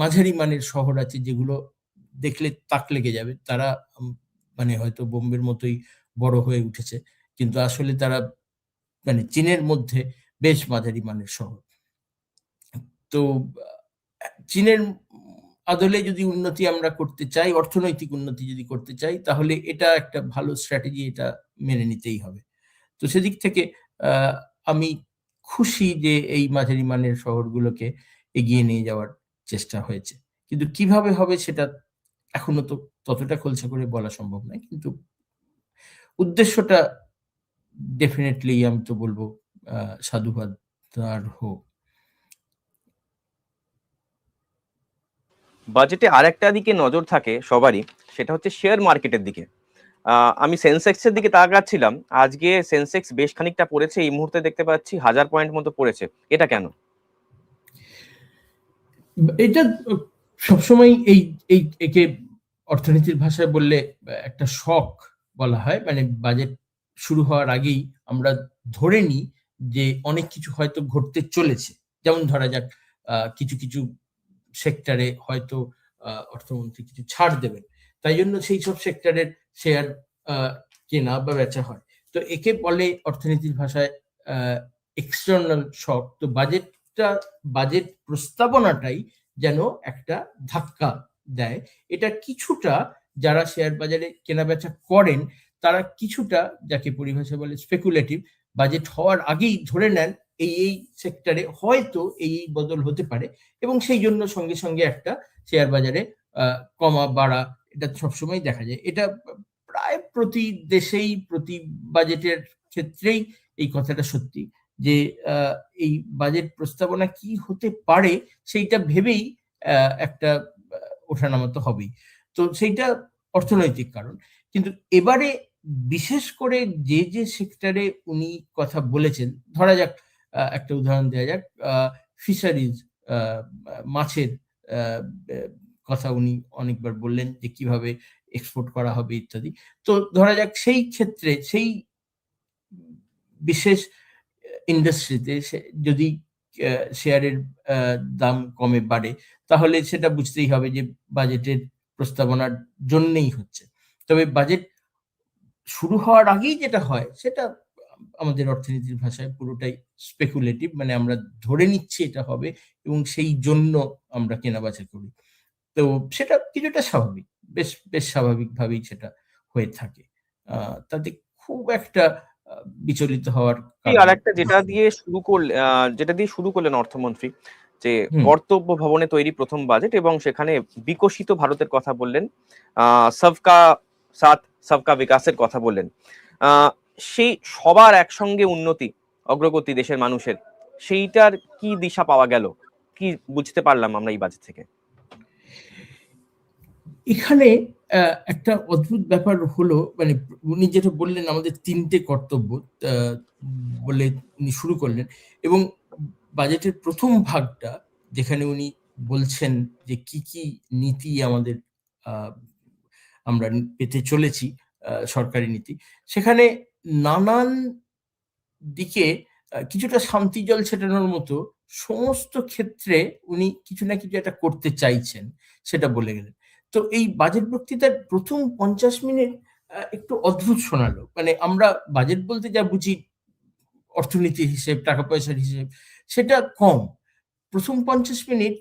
মাঝারি মানের শহর আছে, যেগুলো দেখলে তাক লেগে যাবে। তারা মানে হয়তো বোম্বের মতোই বড় হয়ে উঠেছে, কিন্তু আসলে তারা মানে চীনের মধ্যে বেশ মাঝারি মানের শহর। তো চীনের আদলে যদি উন্নতি আমরা করতে চাই, অর্থনৈতিক উন্নতি যদি করতে চাই, তাহলে এটা একটা ভালো স্ট্র্যাটেজি, এটা মেনে নিতেই হবে। তো সেদিক থেকে আমি খুশি যে এই মাঝারি মানের শহরগুলোকে এগিয়ে নিয়ে যাওয়ার চেষ্টা হয়েছে। কিন্তু কিভাবে হবে সেটা এখনো তো ততটা খোলসা করে বলা সম্ভব নয়, কিন্তু উদ্দেশ্যটা ডেফিনেটলি আমি তো বলবো সাধুবাদ তার হোক। বাজেটে আরেকটা দিকে নজর থাকে সবারই, সেটা হচ্ছে শেয়ার মার্কেটের দিকে। আমি সেন্সেক্সের দিকে তাকাচ্ছিলাম, আজকে সেন্সেক্স বেশ খানিকটা পড়েছে, এই মুহূর্তে দেখতে পাচ্ছি 1000 পয়েন্ট মতো পড়েছে। এটা কেন? এটা সবসময় এই এই একে অর্থনীতির ভাষায় বললে একটা শক বলা হয়। মানে বাজেট শুরু হওয়ার আগেই আমরা ধরে নিই যে অনেক কিছু হয়তো ঘটতে চলেছে। যেমন ধরা যাক কিছু কিছু সেক্টরে হয়তো অর্থমন্ত্রী কিছু ছাড় দেবেন, তাই জন্য সেই সব সেক্টরের শেয়ার কেনা বা বেচা হয়। তো একে বলে অর্থনীতির ভাষায় এক্সটার্নাল শক। তো বাজেট প্রস্তাবনাটাই যেন একটা ধাক্কা দেয়। এটা কিছুটা যারা শেয়ার বাজারে কেনাবেচা করেন, তারা কিছুটা, যাকে পরিভাষায় বলে স্পেকুলেটিভ, বাজেট হওয়ার আগেই ধরে নেন এই সেক্টরে হয়তো এই বদল হতে পারে, এবং সেই জন্য সঙ্গে সঙ্গে একটা শেয়ার বাজারে কমা বাড়া এটা সবসময় দেখা যায়। এটা প্রায় প্রতি দেশেই, প্রতি বাজেটের ক্ষেত্রেই এই কথাটা সত্যি যে এই বাজেট প্রস্তাবনা কি হতে পারে সেইটা ভেবেই একটা ওঠানামা তো হবেই। তো সেইটা অর্থনৈতিক কারণ। কিন্তু এবারে বিশেষ করে যে যে সেক্টরে উনি কথা বলেছেন, ধরা যাক একটা উদাহরণ দেওয়া যাক, ফিশারিজ, মাছের কথা উনি অনেকবার বললেন যে কিভাবে এক্সপোর্ট করা হবে ইত্যাদি। তো ধরা যাক সেই ক্ষেত্রে সেই বিশেষ ইন্ডাস্ট্রিতে যদি শেয়ারের দাম কমে বাড়ে, তাহলে সেটা বুঝতেই হবে যে বাজেটের প্রস্তাবনার জন্যেই হচ্ছে। তবে বাজেট শুরু হওয়ার আগেই যেটা হয় সেটা আমাদের অর্থনীতির ভাষায় পুরোটাই স্পেকুলেটিভ, মানে আমরা ধরে নিচ্ছি এটা হবে এবং সেই জন্য আমরা কেনাবেচা করি। তো সেটা কিছুটা স্বাভাবিক, বেশ বেশ স্বাভাবিকভাবেই সেটা হয়ে থাকে। তাতে খুব একটা বিচলিত হওয়ার কারণ। আর একটা যেটা দিয়ে শুরু করলেন অর্থমন্ত্রী, যে হুম। কর্তব্য ভবনে তৈরি প্রথম বাজেট এবং সেখানে বিকশিত ভারতের কথা বললেন, সবকা সাথ সবকা বিকাশের কথা বললেন। সেই সবার একসঙ্গে উন্নতি, অগ্রগতি দেশের মানুষের, সেইটার কি দিশা পাওয়া গেল, কি বুঝতে পারলাম আমরা এই বাজেট থেকে? এখানে একটা অদ্ভুত ব্যাপার হলো, মানে উনি যেটা বললেন আমাদের ৩টে কর্তব্য বলে উনি শুরু করলেন, এবং বাজেটের প্রথম ভাগটা যেখানে উনি বলছেন যে কি কি নীতি আমাদের আমরা পেতে চলেছি, সরকারি নীতি, সেখানে নানান দিকে কিছুটা শান্তি জল ছেটানোর মতো সমস্ত ক্ষেত্রে উনি কিছু না কিছু একটা করতে চাইছেন, সেটা বলে গেলেন। তো এই বাজেট বক্তৃতার প্রথম ৫০ মিনিট একটু অদ্ভুত শোনালো। মানে আমরা বাজেট বলতে যা বুঝি অর্থনীতির হিসেব, টাকা পয়সার হিসেব, সেটা কম। প্রথম ৫০ মিনিট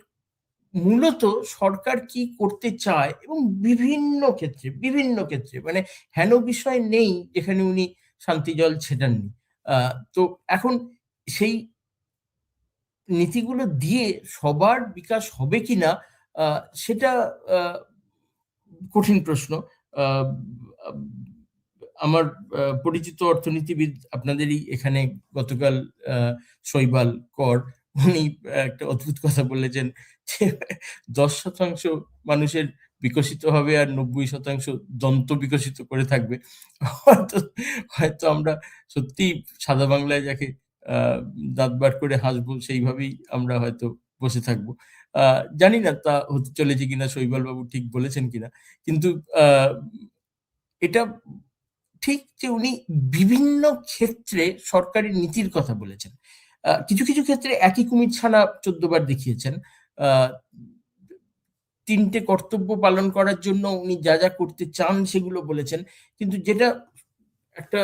মূলত সরকার কি করতে চায় এবং বিভিন্ন ক্ষেত্রে মানে হেন বিষয় নেই যেখানে উনি শান্তি জল ছেটাননি। তো এখন সেই নীতিগুলো দিয়ে সবার বিকাশ হবে কিনা সেটা কঠিন প্রশ্ন। আহ, আমার পরিচিত অর্থনীতিবিদ আপনাদেরই এখানে গতকাল শৈবাল কর, উনি একটা অদ্ভুত কথা বলেছেন যে ১০% মানুষের বিকশিত হবে আর ৯০% দন্ত বিকশিত করে থাকবে। হয়তো হয়তো আমরা সত্যি সাদা বাংলায় যাকে দাঁত বার করে হাসবো সেইভাবেই আমরা হয়তো বসে থাকবো। জানি না তা হতে চলেছে কিনা, শৈবাল বাবু ঠিক বলেছেন কিনা, কিন্তু এটা ঠিক যে উনি বিভিন্ন ক্ষেত্রে সরকারি নীতির কথা বলেছেন। কিছু কিছু ক্ষেত্রে একই কুমির ছানা ১৪ বার দেখিয়েছেন। ৩টে কর্তব্য পালন করার জন্য উনি যা যা করতে চান সেগুলো বলেছেন, কিন্তু যেটা একটা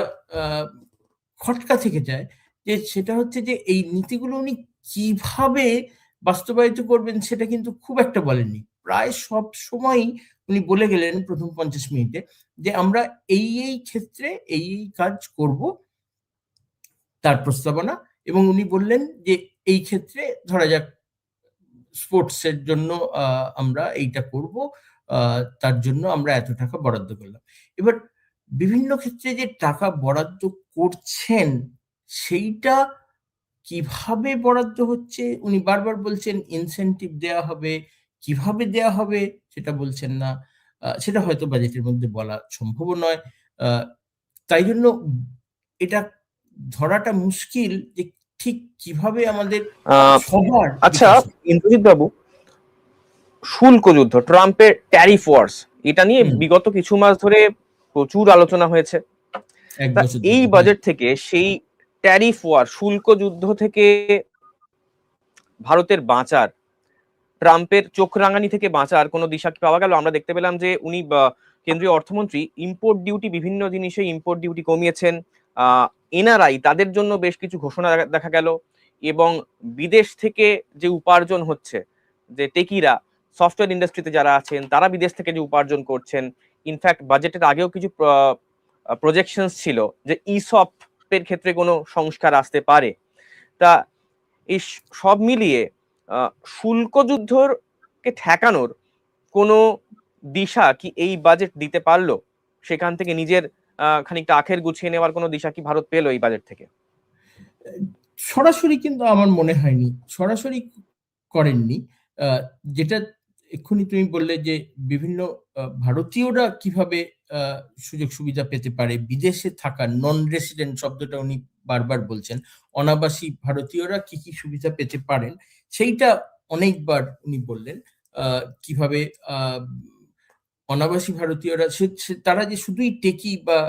খটকা থেকে যায় যে সেটা হচ্ছে যে এই নীতিগুলো উনি কিভাবে বাস্তবায়িত করবেন সেটা কিন্তু খুব একটা বলেননি। প্রায় সব সময়ই উনি বলে গেলেন প্রথম ৫০ মিনিটে যে আমরা এই ক্ষেত্রে এই কাজ করব, তার প্রস্তাবনা। এবং উনি বললেন যে এই ক্ষেত্রে ধরা যাক স্পোর্টস এর জন্য আমরা এইটা করব, তার জন্য আমরা এত টাকা বরাদ্দ করলাম। এবার বিভিন্ন ক্ষেত্রে যে টাকা বরাদ্দ করছেন সেইটা কিভাবে বরাদ্দ হচ্ছে উনি বারবার বলছেন ইনসেনটিভ দেয়া হবে, কিভাবে দেয়া হবে সেটা বলছেন না। সেটা হয়তো বাজেটের মধ্যে বলা সম্ভবও নয়। তাই জন্য এটা ধরাটা মুশকিল যে ঠিক কিভাবে আমাদের সবার আচ্ছা বিকাশ। ইন্দ্রজিৎ বাবু, শুল্ক যুদ্ধ, ট্রাম্পের ট্যারিফ ওয়ার্স, এটা নিয়ে বিগত কিছু মাস ধরে প্রচুর আলোচনা হয়েছে। এক তা বছর এই ধরে, বাজেট থেকে সেই ট্যারিফ ওয়ার, শুল্ক যুদ্ধ থেকে ভারতের বাঁচার, ট্রাম্পের চোখ রাঙানি থেকে বাঁচার কোনো দিশা কি পাওয়া গেল? আমরা দেখতে পেলাম যে উনি কেন্দ্রীয় অর্থমন্ত্রী ইম্পোর্ট ডিউটি, বিভিন্ন জিনিসে ইম্পোর্ট ডিউটি কমিয়েছেন। এনআরআই তাদের জন্য বেশ কিছু ঘোষণা দেখা গেল, এবং বিদেশ থেকে যে উপার্জন হচ্ছে, যে টেকিরা সফটওয়্যার ইন্ডাস্ট্রিতে যারা আছেন তারা বিদেশ থেকে যে উপার্জন করছেন, ইনফ্যাক্ট বাজেটের আগেও কিছু প্রজেকশনস ছিল যে ইসপ এর ক্ষেত্রে কোনো সংস্কার আসতে পারে। তা এই সব মিলিয়ে শুল্ক যুদ্ধকে ঠেকানোর কোনো দিশা কি এই বাজেট দিতে পারলো? সেখান থেকে নিজের খানিকটা আখের গুছিয়ে নেওয়ার কোনো দিশা কি ভারত পেলো এই বাজেট থেকে? সরাসরি কিন্তু আমার মনে হয়নি, সরাসরি করেননি। যেটা এক্ষুনি তুমি বললে যে বিভিন্ন ভারতীয়রা কিভাবে সুযোগ সুবিধা পেতে পারে, বিদেশে থাকা নন রেসিডেন্ট শব্দটা উনি বারবার বলছেন, অনাবাসী ভারতীয়রা কি কি সুবিধা পেতে পারেন সেইটা অনেকবার উনি বললেন। কিভাবে অনাবাসী ভারতীয়রা তারা যে শুধুই টেকি বা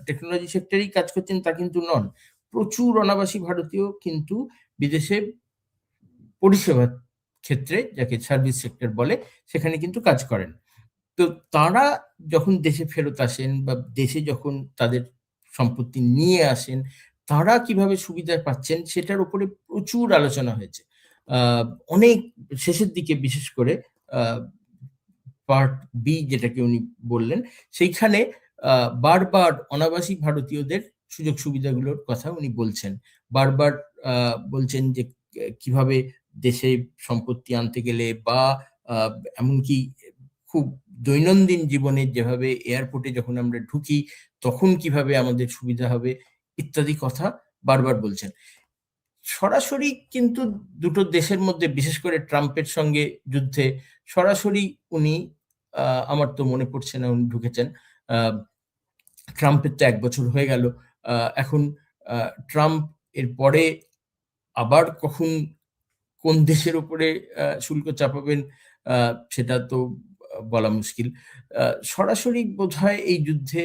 টেকনোলজি সেক্টরেই কাজ করছেন তা কিন্তু নন, প্রচুর অনাবাসী ভারতীয় কিন্তু বিদেশে পরিষেবা ক্ষেত্রে, যাকে সার্ভিস সেক্টর বলে, সেখানে কিন্তু কাজ করেন। তো তারা যখন দেশে ফেরত আসেন বা দেশে যখন তাদের সম্পত্তি নিয়ে আসেন, তারা কিভাবে সুবিধা পাচ্ছেন সেটার উপরে প্রচুর আলোচনা হয়েছে। অনেক শেষের দিকে বিশেষ করে পার্ট বি যেটাকে উনি বললেন, সেইখানে বারবার অনাবাসী ভারতীয়দের সুযোগ সুবিধাগুলোর কথা উনি বলছেন। বারবার বলছেন যে কিভাবে দেশে সম্পত্তি আনতে গেলে বা এমনকি খুব দৈনন্দিন জীবনে যেভাবে এয়ারপোর্টে যখন আমরা ঢুকি তখন কিভাবে আমাদের সুবিধা হবে ইত্যাদি কথা বারবার বলছেন। সরাসরি কিন্তু দুটো দেশের মধ্যে, বিশেষ করে ট্রাম্পের সঙ্গে যুদ্ধে সরাসরি উনি, আমার তো মনে পড়ছে না উনি ঢুকেছেন, ট্রাম্পের তো 1 বছর হয়ে গেল। এখন ট্রাম্প এর পরে আবার কখন কোন দেশের উপরে শুল্ক চাপাবেন সেটা তো বলা মুশকিল। সরাসরি বোধহয় এই যুদ্ধে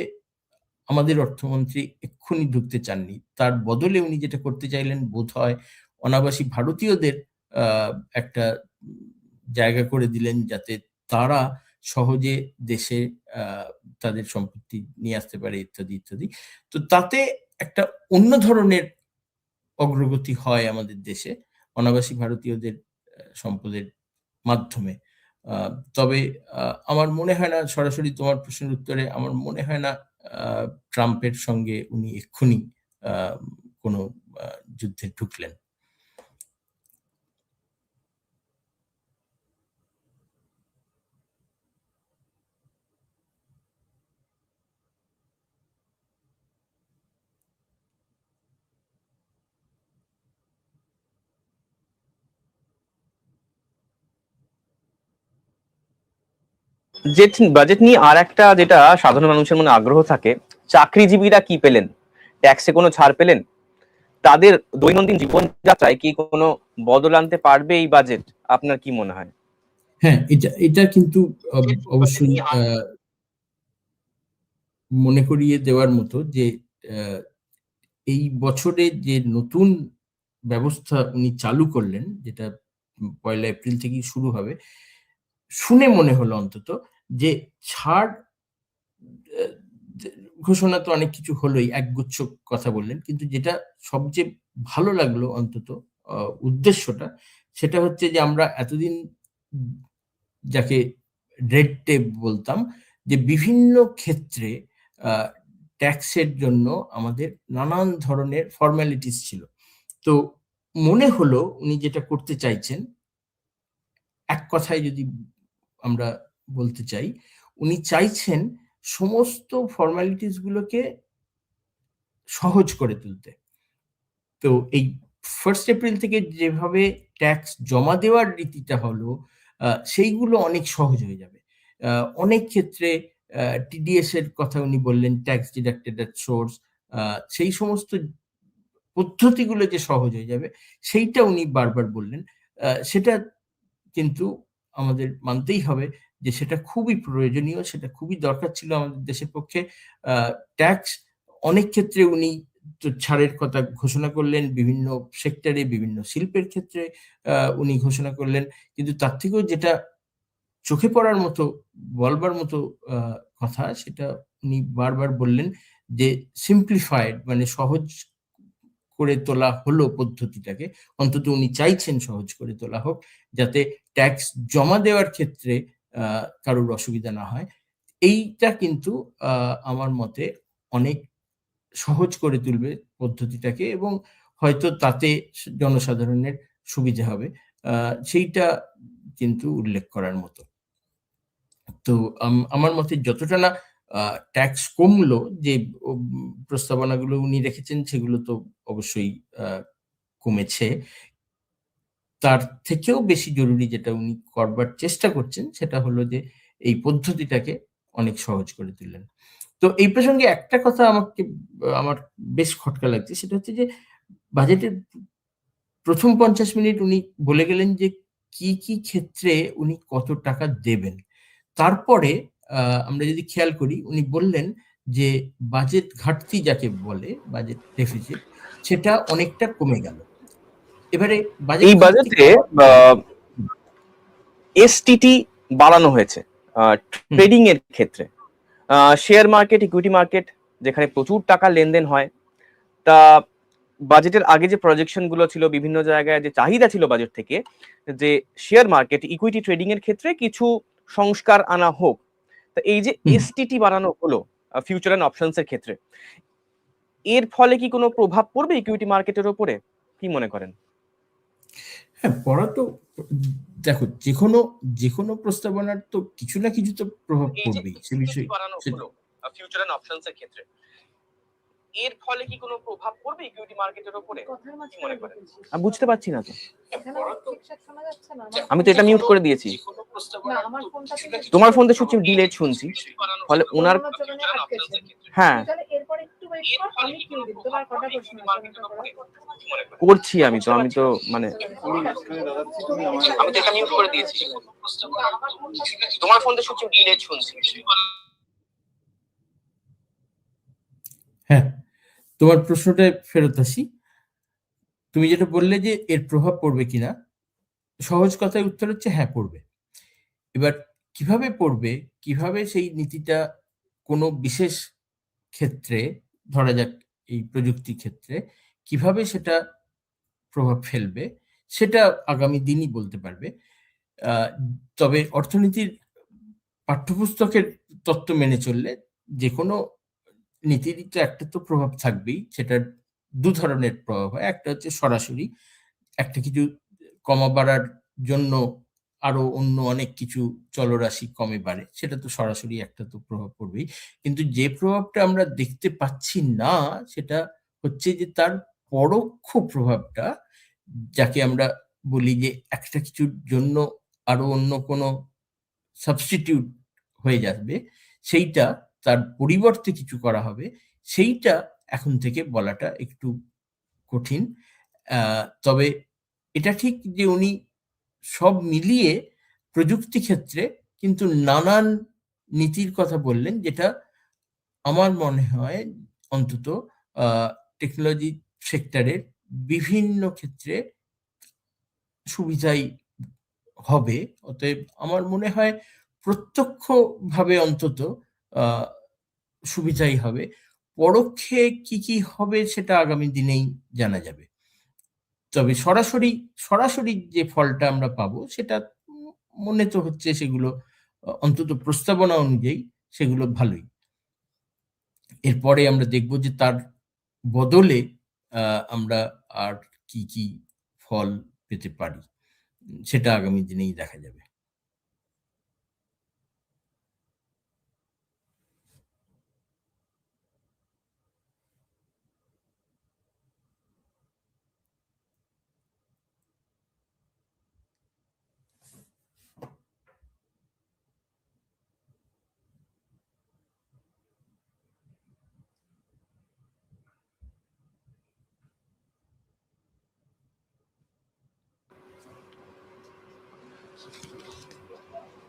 আমাদের অর্থমন্ত্রী এক্ষুনি ঢুকতে চাননি। তার বদলে উনি যেটা করতে চাইলেন বোধহয় অনাবাসী ভারতীয়দের একটা জায়গা করে দিলেন যাতে তারা সহজে দেশে তাদের সম্পত্তি নিয়ে আসতে পারে ইত্যাদি ইত্যাদি। তো তাতে একটা অন্য ধরনের অগ্রগতি হয় আমাদের দেশে অনাবাসী ভারতীয়দের সম্পদের মাধ্যমে। তবে আমার মনে হয় না, সরাসরি তোমার প্রশ্নের উত্তরে, আমার মনে হয় না ট্রাম্পের সঙ্গে উনি এক্ষুনি কোনো যুদ্ধে ঢুকলেন। বাজেট নিয়ে আর একটা যেটা সাধারণ মানুষের মনে আগ্রহ থাকে, চাকরিজীবীরা কি পেলেন? ট্যাক্সে কোনো ছাড় পেলেন? তাদের দৈনন্দিন জীবনযাত্রায় কি কোনো বদল আনতে পারবে এই বাজেট? আপনার কি মনে হয়? হ্যাঁ, এটা কিন্তু অবশ্যই মনে করিয়ে দেওয়ার মতো যে এই বছরে যে নতুন ব্যবস্থা উনি চালু করলেন, যেটা 1 এপ্রিল থেকেই শুরু হবে, শুনে মনে হলো অন্তত যে ছাড় ঘোষণা তো অনেক কিছু হলোই, একগুচ্ছ কথা বললেন, কিন্তু যেটা সবচেয়ে ভালো লাগলো অন্তত উদ্দেশ্যটা, সেটা হচ্ছে যে আমরা এতদিন যাকে রেড টেপ বলতাম, যে বিভিন্ন ক্ষেত্রে ট্যাক্সের জন্য আমাদের নানান ধরনের ফর্মালিটিস ছিল। তো মনে হলো উনি যেটা করতে চাইছেন, এক কথায় যদি আমরা বলতে চাই, উনি চাইছেন সমস্ত ফর্মালিটিস গুলোকে সহজ করে তুলতে। তো এই 1 এপ্রিল থেকে যেভাবে ট্যাক্স জমা দেওয়ার রীতিটা হলো, সেইগুলো অনেক সহজ হয়ে যাবে। অনেক ক্ষেত্রে টিডিএস এর কথা উনি বললেন, ট্যাক্স ডিডাক্টেড এট সোর্স, সেই সমস্ত পদ্ধতিগুলো যে সহজ হয়ে যাবে সেইটা উনি বারবার বললেন। সেটা কিন্তু আমাদের মানতেই হবে যে সেটা খুবই প্রয়োজনীয়, সেটা খুবই দরকার ছিল আমাদের দেশের পক্ষে। ট্যাক্স অনেক ক্ষেত্রে উনি তো ছাড়ের কথা ঘোষণা করলেন, বিভিন্ন সেক্টরে, বিভিন্ন শিল্পের ক্ষেত্রে উনি ঘোষণা করলেন, কিন্তু তার থেকেও যেটা চোখে পড়ার মতো, বলবার মতো কথা, সেটা উনি বারবার বললেন যে সিম্পলিফাইড, মানে সহজ করে তোলা হলো পদ্ধতিটাকে, অন্তত উনি চাইছেন সহজ করে তোলা হোক, যাতে ট্যাক্স জমা দেওয়ার ক্ষেত্রে কারোর অসুবিধা না হয়। এইটা কিন্তু আমার মতে অনেক সহজ করে তুলবে পদ্ধতিটাকে, এবং হয়তো তাতে জনসাধারণের সুবিধা হবে, সেইটা কিন্তু উল্লেখ করার মতো। তো আমার মতে যতটা না ট্যাক্স কমলো, যে প্রস্তাবনাগুলো উনি রেখেছেন সেগুলো তো অবশ্যই কমেছে, তার থেকেও বেশি জরুরি যেটা উনি করবার চেষ্টা করছেন সেটা হলো যে এই পদ্ধতিটাকে অনেক সহজ করে তুললেন। তো এই প্রসঙ্গে একটা কথা আমার বেশ খটকা লাগছে, সেটা হচ্ছে যে বাজেটের প্রথম 50 মিনিট উনি বলে গেলেন যে কি কি ক্ষেত্রে উনি কত টাকা দেবেন। তারপরে আমরা যদি খেয়াল করি উনি বললেন যে বাজেট ঘাটতি যাকে বলে, বাজেট ডেফিসিট, সেটা অনেকটা কমে গেল। এবারে বাজেট এই ঘাটতি বাজেটে কমার পরে এসটিটি বাড়ানো হয়েছে ট্রেডিং এর ক্ষেত্রে। শেয়ার মার্কেট, ইকুইটি মার্কেট যেখানে প্রচুর টাকা লেনদেন হয়, তা বাজেটের আগে যে প্রজেকশন গুলো ছিল, বিভিন্ন জায়গায় যে চাহিদা ছিল বাজেট থেকে, যে শেয়ার মার্কেট, ইকুইটি ট্রেডিং এর ক্ষেত্রে কিছু সংস্কার আনা হোক। তা এই যে এসটিটি বাড়ানো হলো ফিউচার এন্ড অপশনস এর ক্ষেত্রে, এর ফলে কি কোনো প্রভাব পড়বে ইকুইটি মার্কেটের উপরে, কি মনে করেন? হ্যাঁ, পড়া তো দেখো, যে কোনো প্রস্তাবনার তো কিছু না কিছু তো প্রভাব এই যে পড়বেই সে বিষয়ে। বাড়ানো হলো ফিউচার এন্ড অপশনস এর ক্ষেত্রে, এর ফলে কি কোনো প্রভাব পড়বে ইকুইটি মার্কেটের উপরে, কি মনে করেন? আমি বুঝতে পারছি না তো, আমি তো এটা মিউট করে দিয়েছি। তোমার ফোনতে শুনছি ডিলেট শুনছি, ফলে ওনার, হ্যাঁ করছি আমি তো মানে আমি তো এটা মিউট করে দিয়েছি, তোমার ফোনতে শুনছি ডিলেট শুনছি। হ্যাঁ, তোমার প্রশ্নটা ফেরত আসি। তুমি যেটা বললে যে এর প্রভাব পড়বে কিনা, সহজ কথায় উত্তর হচ্ছে হ্যাঁ, পড়বে। এবার কিভাবে পড়বে, কিভাবে সেই নীতিটা কোনো বিশেষ ক্ষেত্রে, ধরা যাক এই প্রযুক্তি ক্ষেত্রে, কিভাবে সেটা প্রভাব ফেলবে সেটা আগামী দিনই বলতে পারবে। তবে অর্থনীতির পাঠ্যপুস্তকের তত্ত্ব মেনে চললে যে কোনো নীতিরই তো একটা তো প্রভাব থাকবেই। সেটার দু ধরনের প্রভাব হয়। একটা হচ্ছে সরাসরি, একটা কিছু কমা বাড়ার জন্য আরো অন্য অনেক কিছু চলরাশি কমে বাড়ে, সেটা তো সরাসরি একটা তো প্রভাব পড়বেই। কিন্তু যে প্রভাবটা আমরা দেখতে পাচ্ছি না সেটা হচ্ছে যে তার পরোক্ষ প্রভাবটা, যাকে আমরা বলি যে একটা কিছুর জন্য আরো অন্য কোনো সাবস্টিটিউট হয়ে যাবে, সেইটা তার পরিবর্তে কিছু করা হবে, সেইটা এখন থেকে বলাটা একটু কঠিন। তবে এটা ঠিক যে উনি সব মিলিয়ে প্রযুক্তি ক্ষেত্রে কিন্তু নানান নীতির কথা বললেন, যেটা আমার মনে হয় অন্তত টেকনোলজি সেক্টরের বিভিন্ন ক্ষেত্রে সুবিধাই হবে। অতএব আমার মনে হয় প্রত্যক্ষভাবে অন্তত সুবিধাই হবে। পরোক্ষে কি কি হবে সেটা আগামী দিনেই জানা যাবে। তবে সরাসরি যে ফলটা আমরা পাবো সেটা মনে তো হচ্ছে সেগুলো অন্তত প্রস্তাবনা অনুযায়ী সেগুলো ভালোই। এরপরে আমরা দেখব যে তার বদলে আমরা আর কি কি ফল পেতে পারি, সেটা আগামী দিনেই দেখা যাবে।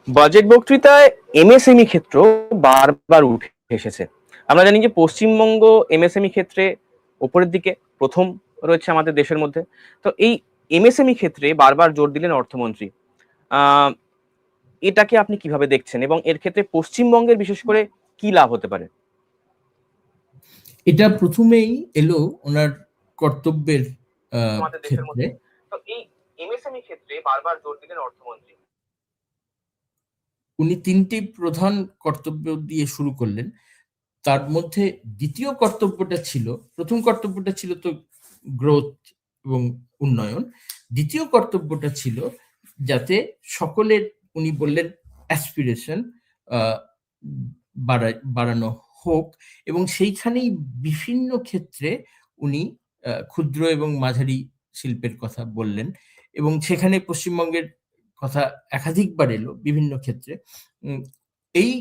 বাজেট বক্তৃতায় এমএসএমই ক্ষেত্র বারবার উঠে এসেছে। আমরা জানি যে পশ্চিমবঙ্গ এমএসএমই ক্ষেত্রে উপরের দিকে প্রথম রয়েছে আমাদের দেশের মধ্যে। তো এই এমএসএমই ক্ষেত্রে বারবার জোর দিলেন অর্থমন্ত্রী। এটাকে আপনি কিভাবে দেখছেন এবং এর ক্ষেত্রে পশ্চিমবঙ্গের বিশেষ করে কি লাভ হতে পারে? এটা প্রথমেই এলো ওনার কর্তব্যের ক্ষেত্রে। তো এই এমএসএমই ক্ষেত্রে বারবার জোর দিলেন অর্থমন্ত্রী। উনি তিনটি প্রধান কর্তব্য দিয়ে শুরু করলেন। তার মধ্যে দ্বিতীয় কর্তব্যটা ছিল, প্রথম কর্তব্যটা ছিল তো গ্রোথ এবং উন্নয়ন। দ্বিতীয় কর্তব্যটা ছিল যাতে সকলের, উনি বললেন অ্যাসপিরেশন বাড়ানো হোক, এবং সেইখানেই বিভিন্ন ক্ষেত্রে উনি ক্ষুদ্র এবং মাঝারি শিল্পের কথা বললেন এবং সেখানে পশ্চিমবঙ্গের কথা একাধিকবার এলো বিভিন্ন ক্ষেত্রে। এই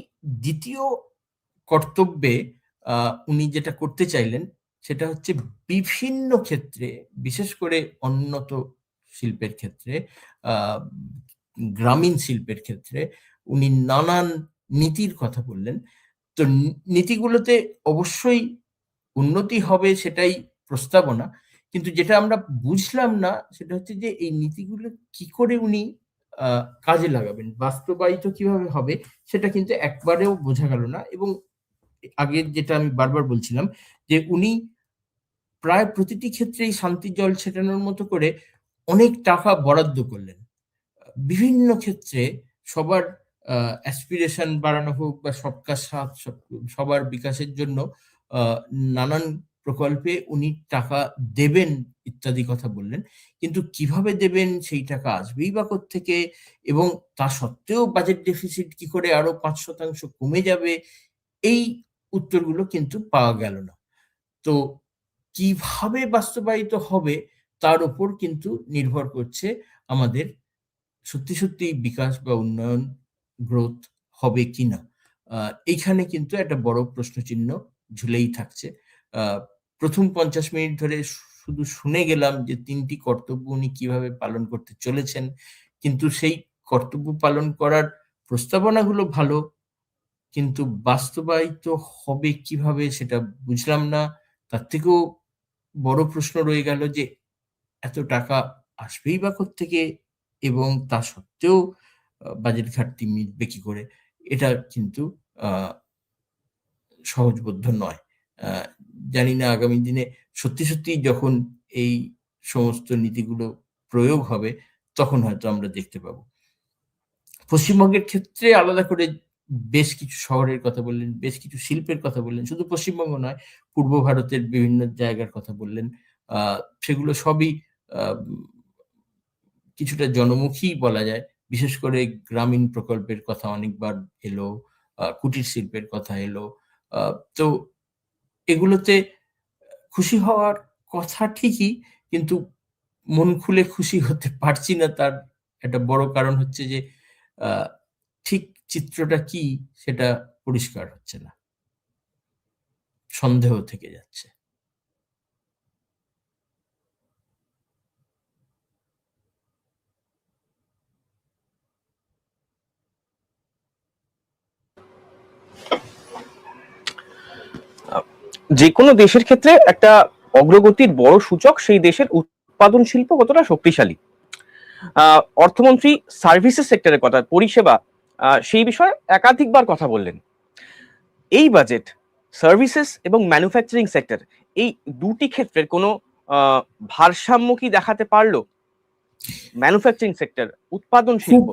দ্বিতীয় কর্তব্যে উনি যেটা করতে চাইলেন সেটা হচ্ছে বিভিন্ন ক্ষেত্রে, বিশেষ করে অনুন্নত শিল্পের ক্ষেত্রে, গ্রামীণ শিল্পের ক্ষেত্রে উনি নানান নীতির কথা বললেন। তো নীতিগুলোতে অবশ্যই উন্নতি হবে সেটাই প্রস্তাবনা, কিন্তু যেটা আমরা বুঝলাম না সেটা হচ্ছে যে এই নীতিগুলো কি করে উনি কাজে লাগাবেন, বাস্তবায়িত কিভাবে হবে, সেটা কিন্তু একবারেও বোঝা গেল না। এবং আগের যেটা আমি বারবার বলছিলাম যে উনি প্রায় প্রতিটি ক্ষেত্রেই শান্তির জল ছেটানোর মতো করে অনেক টাকা বরাদ্দ করলেন বিভিন্ন ক্ষেত্রে। সবার অ্যাসপিরেশন বাড়ানো হোক বা সবকা সাথ, সবার বিকাশের জন্য নানান প্রকল্পে উনি টাকা দেবেন ইত্যাদি কথা বললেন, কিন্তু কিভাবে দেবেন, সেই টাকা আসবেই বা কোত্থেকে, এবং তা সত্ত্বেও বাজেট ডেফিসিট কি করে আরো 5% কমে যাবে, এই উত্তরগুলো কিন্তু পাওয়া গেল না। তো কিভাবে বাস্তবায়িত হবে তার উপর কিন্তু নির্ভর করছে আমাদের সত্যি সত্যি বিকাশ বা উন্নয়ন, গ্রোথ হবে কিনা। এইখানে কিন্তু একটা বড় প্রশ্নচিহ্ন ঝুলেই থাকছে। প্রথম 50 মিনিট ধরে শুধু শুনে গেলাম যে 3টি কর্তব্য উনি কিভাবে পালন করতে চলেছেন, কিন্তু সেই কর্তব্য পালন করার প্রস্তাবনাগুলো ভালো, কিন্তু বাস্তবায়িত হবে কিভাবে সেটা বুঝলাম না। তার থেকেও বড় প্রশ্ন রয়ে গেল যে এত টাকা আসবেই বা কোত্থেকে, এবং তা সত্ত্বেও বাজেট ঘাটতি মিটবে কি করে, এটা কিন্তু সহজবোধ্য নয়। জানি না আগামী দিনে সত্যি সত্যি যখন এই সমস্ত নীতিগুলো প্রয়োগ হবে তখন হয়তো আমরা দেখতে পাবো। পশ্চিমবঙ্গের ক্ষেত্রে আলাদা করে বেশ কিছু শহরের কথা বললেন, বেশ কিছু শিল্পের কথা বললেন, শুধু পশ্চিমবঙ্গ নয়, পূর্ব ভারতের বিভিন্ন জায়গার কথা বললেন। সেগুলো সবই কিছুটা জনমুখী বলা যায়। বিশেষ করে গ্রামীণ প্রকল্পের কথা অনেকবার এলো, কুটির শিল্পের কথা এলো। তো এগুলোতে খুশি হওয়ার কথা ঠিকই, কিন্তু মন খুলে খুশি হতে পারছি না। তার একটা বড় কারণ হচ্ছে যে ঠিক চিত্রটা কি সেটা পরিষ্কার হচ্ছে না, সন্দেহ থেকে যাচ্ছে। যে কোনো দেশের ক্ষেত্রে একটা অগ্রগতির বড় সূচক সেই দেশের উৎপাদন শিল্প কতটা শক্তিশালী। অর্থমন্ত্রী সার্ভিসেস সেক্টরের কথা, পরিষেবা, সেই বিষয়ে একাধিকবার কথা বললেন। এই বাজেট সার্ভিসেস এবং ম্যানুফ্যাকচারিং সেক্টর, এই দুটি ক্ষেত্রের কোনো ভারসাম্য কি দেখাতে পারলো? ম্যানুফ্যাকচারিং সেক্টর, উৎপাদন শিল্প,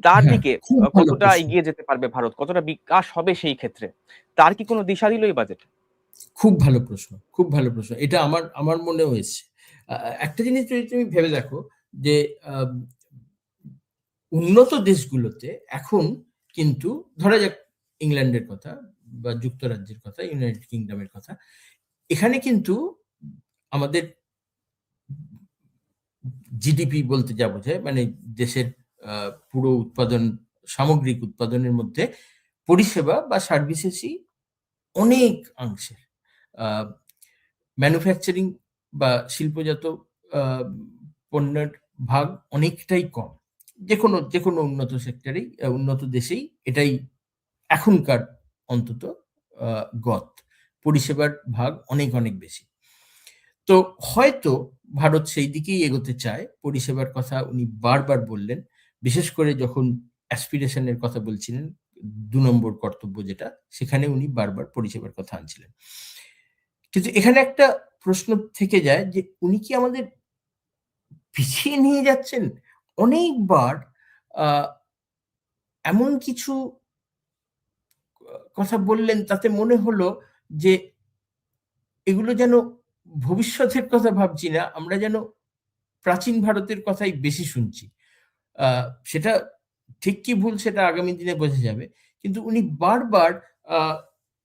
তার দিকে খুব ভালো কতটা প্রশ্ন। এগিয়ে যেতে পারবে ভারত, কতটা বিকাশ হবে সেই ক্ষেত্রে, তার কি কোনো দিশা দিল এই বাজেট? খুব ভালো প্রশ্ন, খুব ভালো প্রশ্ন। এটা আমার আমার মনেও এসছে। একটা জিনিস যদি তুমি ভেবে দেখো যে উন্নত দেশগুলোতে এখন কিন্তু, ধরা যাক ইংল্যান্ডের কথা বা যুক্তরাজ্যের কথা, ইউনাইটেড কিংডমের কথা, এখানে কিন্তু আমাদের জিডিপি বলতে যা বোঝায়, মানে দেশের পুরো উৎপাদন, সামগ্রিক উৎপাদনের মধ্যে পরিষেবা বা সার্ভিসেসই অনেক অংশে, ম্যানুফ্যাকচারিং বা শিল্পজাত পণ্যের ভাগ অনেকটাই কম। যে কোনো উন্নত সেক্টরেই, উন্নত দেশেই এটাই এখনকার অন্তত গত। পরিষেবার ভাগ অনেক অনেক বেশি। তো হয়তো ভারত সেই দিকেই এগোতে চায়। পরিষেবার কথা উনি বারবার বললেন, বিশেষ করে যখন অ্যাসপিরেশনের কথা বলছিলেন, 2 নম্বর কর্তব্য যেটা, সেখানে উনি বারবার পরিষেবার কথা আনছিলেন। কিন্তু এখানে একটা প্রশ্ন থেকে যায় যে উনি কি আমাদের পিছিয়ে নিয়ে যাচ্ছেন? অনেকবার এমন কিছু কথা বললেন তাতে মনে হলো যে এগুলো যেন ভবিষ্যতের কথা ভাবছি না, আমরা যেন প্রাচীন ভারতের কথাই বেশি শুনছি। সেটা ঠিক কি ভুল সেটা আগামী দিনে বোঝা যাবে। কিন্তু উনি বারবার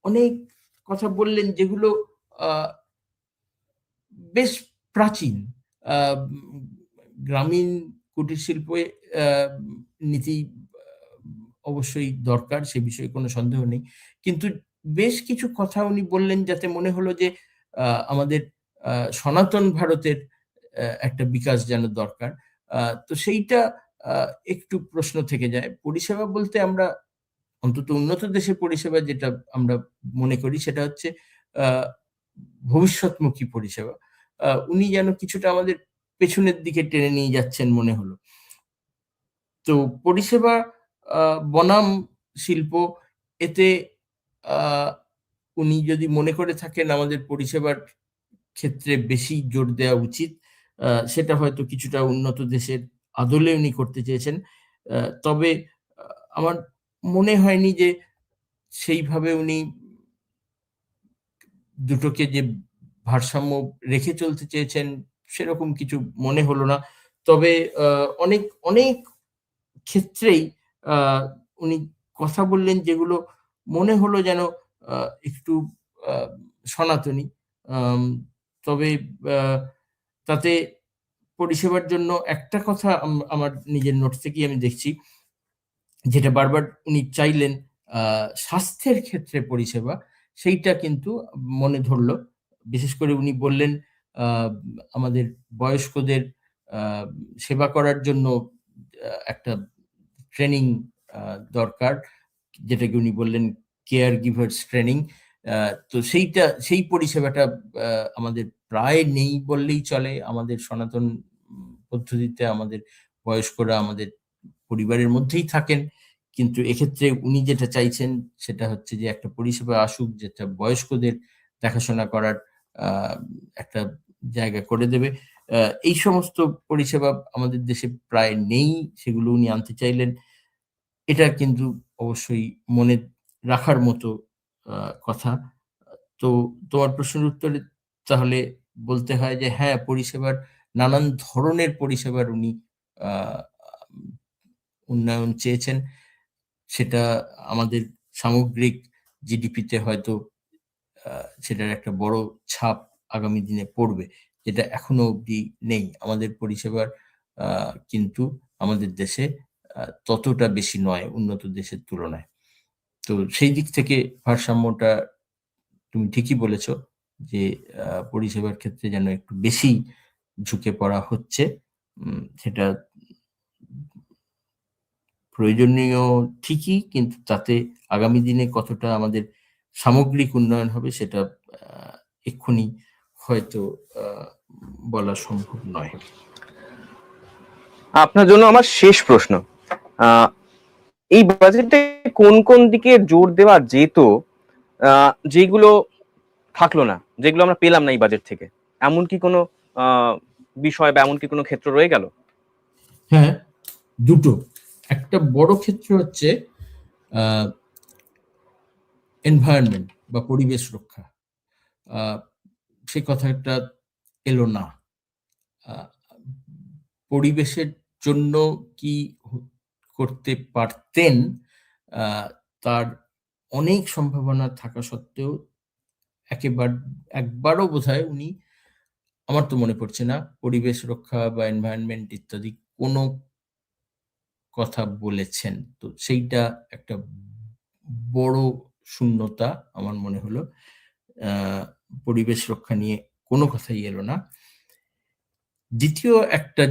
অনেক কথা বললেন যেগুলো বেশ প্রাচীন। গ্রামীণ কুটির শিল্পে নীতি অবশ্যই দরকার, সে বিষয়ে কোনো সন্দেহ নেই। কিন্তু বেশ কিছু কথা উনি বললেন যাতে মনে হলো যে আমাদের সনাতন ভারতের একটা বিকাশ যেন দরকার। তো সেইটা একটু প্রশ্ন থেকে যায়। পরিষেবা বলতে আমরা অন্তত উন্নত দেশের পরিষেবা যেটা আমরা মনে করি সেটা হচ্ছে আহ, ভবিষ্যৎমুখী পরিষেবা। উনি যেন কিছুটা আমাদের পেছনের দিকে টেনে নিয়ে যাচ্ছেন মনে হলো। তো পরিষেবা বনাম শিল্প, এতে আহ, উনি যদি মনে করে থাকেন আমাদের পরিষেবার ক্ষেত্রে বেশি জোর দেওয়া উচিত, সেটা হয়তো কিছুটা উন্নত দেশের আদলে উনি করতে চেয়েছেন। তবে আমার মনে হয়নি যে সেইভাবে উনি দুটোকে যে ভারসাম্য রেখে চলতে চেয়েছেন সেরকম কিছু মনে হলো না। তবে অনেক অনেক ক্ষেত্রেই আহ, উনি কথা বললেন যেগুলো মনে হলো যেন একটু আহ, সনাতনী। আম, তবে আহ, তাতে পরিষেবার জন্য একটা কথা আমার নিজের নোট থেকেই আমি দেখছি, যেটা বারবার উনি চাইলেন স্বাস্থ্যের ক্ষেত্রে পরিষেবা, সেইটা কিন্তু মনে ধরলো। বিশেষ করে উনি বললেন আহ, আমাদের বয়স্কদের আহ, সেবা করার জন্য একটা ট্রেনিং দরকার, যেটাকে উনি বললেন কেয়ার গিভার্স ট্রেনিং। তো সেই পরিষেবাটা আমাদের প্রায় নেই বললেই চলে। আমাদের সনাতন পদ্ধতিতে আমাদের বয়স্করা আমাদের পরিবারের মধ্যেই থাকেন, কিন্তু এক্ষেত্রে উনি যেটা চাইছেন সেটা হচ্ছে যে একটা পরিষেবা আসুক যেটা বয়স্কদের দেখাশোনা করার আহ, একটা জায়গা করে দেবে। এই সমস্ত পরিষেবা আমাদের দেশে প্রায় নেই, সেগুলো উনি আনতে চাইলেন। এটা কিন্তু অবশ্যই মনে রাখার মতো কথা। তো তোমার প্রশ্নের উত্তরে তাহলে বলতে হয় যে হ্যাঁ, পরিষেবার নানান ধরনের পরিষেবার উনি আহ, উন্নয়ন চেয়েছেন। সেটা আমাদের সামগ্রিক জিডিপিতে হয়তো সেটার একটা বড় ছাপ আগামী দিনে পড়বে, যেটা এখনো অবধি নেই। আমাদের পরিষেবার কিন্তু আমাদের দেশে ততটা বেশি নয় উন্নত দেশের তুলনায়। তো সেই দিক থেকে ভারসাম্যটা তুমি ঠিকই বলেছ যে পরিষেবার ক্ষেত্রে যেন একটু বেশি ঝুঁকে পড়া হচ্ছে। সেটা প্রয়োজনীয় ঠিকই, কিন্তু তাতে আগামী দিনে কতটা আমাদের সামগ্রিক উন্নয়ন হবে সেটা এক্ষুনি হয়তো বলা সম্ভব নয়। আপনার জন্য আমার শেষ প্রশ্ন, এই বাজেটে কোন কোন দিকে জোর দেওয়া যেত, যেগুলো থাকলো না, যেগুলো আমরা পেলাম না এই বাজেট থেকে, এমন কি কোনো বিষয় বা এমন কি কোনো ক্ষেত্র রয়ে গেল? হ্যাঁ, দুটো। একটা বড় ক্ষেত্র হচ্ছে এনভায়রনমেন্ট বা পরিবেশ রক্ষা। সে কথাটা এলো না। পরিবেশের জন্য কি করতে পারতেন তার অনেক সম্ভাবনা থাকা সত্ত্বেও একবারও বোধহয় উনি, আমার তো মনে পড়ছে না, পরিবেশ রক্ষা বা এনভায়রনমেন্ট ইত্যাদি কোনো কথা বলেছেন। তো সেইটা একটা বড় শূন্যতা আমার মনে হলো। পরিবেশ রক্ষা নিয়ে কোনো কথাই এলো না। দ্বিতীয় একটা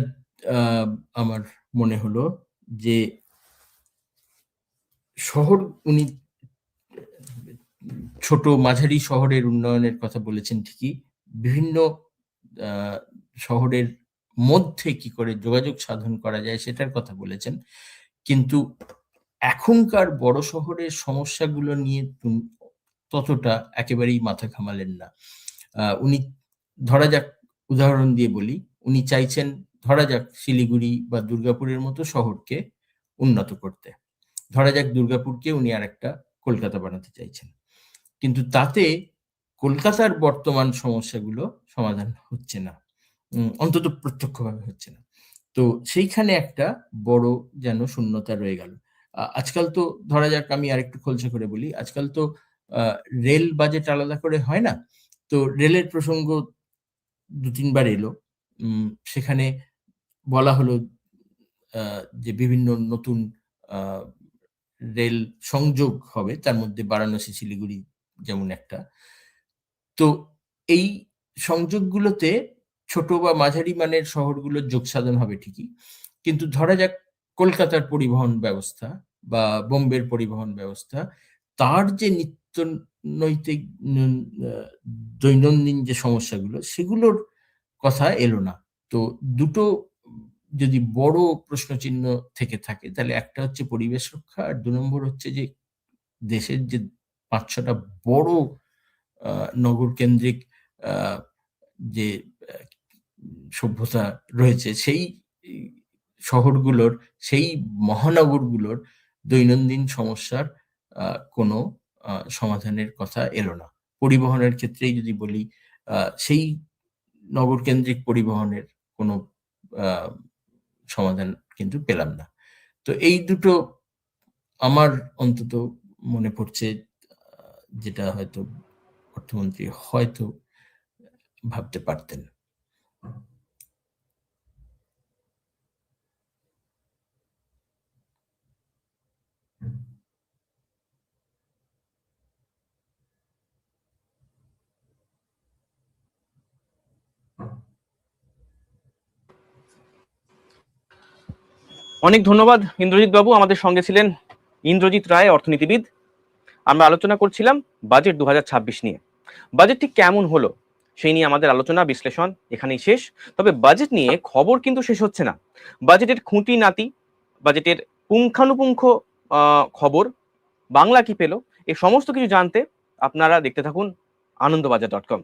আমার মনে হলো যে শহর, উনি ছোট মাঝারি শহরের উন্নয়নের কথা বলেছেন ঠিকই, বিভিন্ন শহরের মধ্যে কি করে যোগাযোগ সাধন করা যায় সেটার কথা বলেছেন, কিন্তু এখনকার বড় শহরের সমস্যাগুলো নিয়ে ততটা একেবারেই মাথা ঘামালেন না। উনি, ধরা যাক উদাহরণ দিয়ে বলি, উনি চাইছেন ধরা যাক শিলিগুড়ি বা দুর্গাপুরের মতো শহরকে উন্নত করতে। ধরা যাক দুর্গাপুরকে উনি আর একটা কলকাতা বানাতে চাইছেন, কিন্তু তাতে কলকাতার বর্তমান সমস্যাগুলো সমাধান হচ্ছে না, অন্তত প্রত্যক্ষভাবে হচ্ছে না। তো সেইখানে একটা বড় যেন শূন্যতা রয়ে গেল। আজকাল তো ধরা যাক, আমি আরেকটু খোলসা করে বলি, আজকাল তো রেল বাজেট আলাদা করে হয় না। তো রেলের প্রসঙ্গ দু তিনবার এলো। সেখানে বলা হলো যে বিভিন্ন নতুন রেল সংযোগ হবে, তার মধ্যে বারাণসী শিলিগুড়ি যেমন একটা। তো এই সংযোগগুলোতে ছোট বা মাঝারি মানের শহরগুলোর যোগসাধন হবে ঠিকই, কিন্তু ধরা যাক কলকাতার পরিবহন ব্যবস্থা বা বোম্বের পরিবহন ব্যবস্থা, তার যে নিত্য নৈতিক দৈনন্দিন যে সমস্যাগুলো, সেগুলোর কথা এলো না। তো দুটো যদি বড় প্রশ্নচিহ্ন থেকে থাকে, তাহলে একটা হচ্ছে পরিবেশ রক্ষা, আর 2 নম্বর হচ্ছে যে দেশের যে 5-6টা বড় নগর কেন্দ্রিক যে সভ্যতা রয়েছে, সেই শহরগুলোর, সেই মহানগরগুলোর দৈনন্দিন সমস্যার কোনো সমাধানের কথা এলো না। পরিবহনের ক্ষেত্রেই যদি বলি, সেই নগর কেন্দ্রিক পরিবহনের কোনো সমাধান কিন্তু পেলাম না। তো এই দুটো আমার অন্তত মনে পড়ছে, যেটা হয়তো অর্থমন্ত্রী হয়তো ভাবতে পারতেন। অনেক ধন্যবাদ ইন্দ্রজিৎ বাবু, আমাদের সঙ্গে ছিলেন ইন্দ্রজিৎ রায়, অর্থনীতিবিদ। আমরা আলোচনা করছিলাম বাজেট 2026 নিয়ে। বাজেট ঠিক কেমন হলো সেই নিয়ে আমাদের আলোচনা বিশ্লেষণ এখানেই শেষ। তবে বাজেট নিয়ে খবর কিন্তু শেষ হচ্ছে না। বাজেটের খুঁটিনাটি, বাজেটের পুঙ্খানুপুঙ্খ খবর, বাংলা কি পেল, এই সমস্ত কিছু জানতে আপনারা দেখতে থাকুন আনন্দবাজার.com।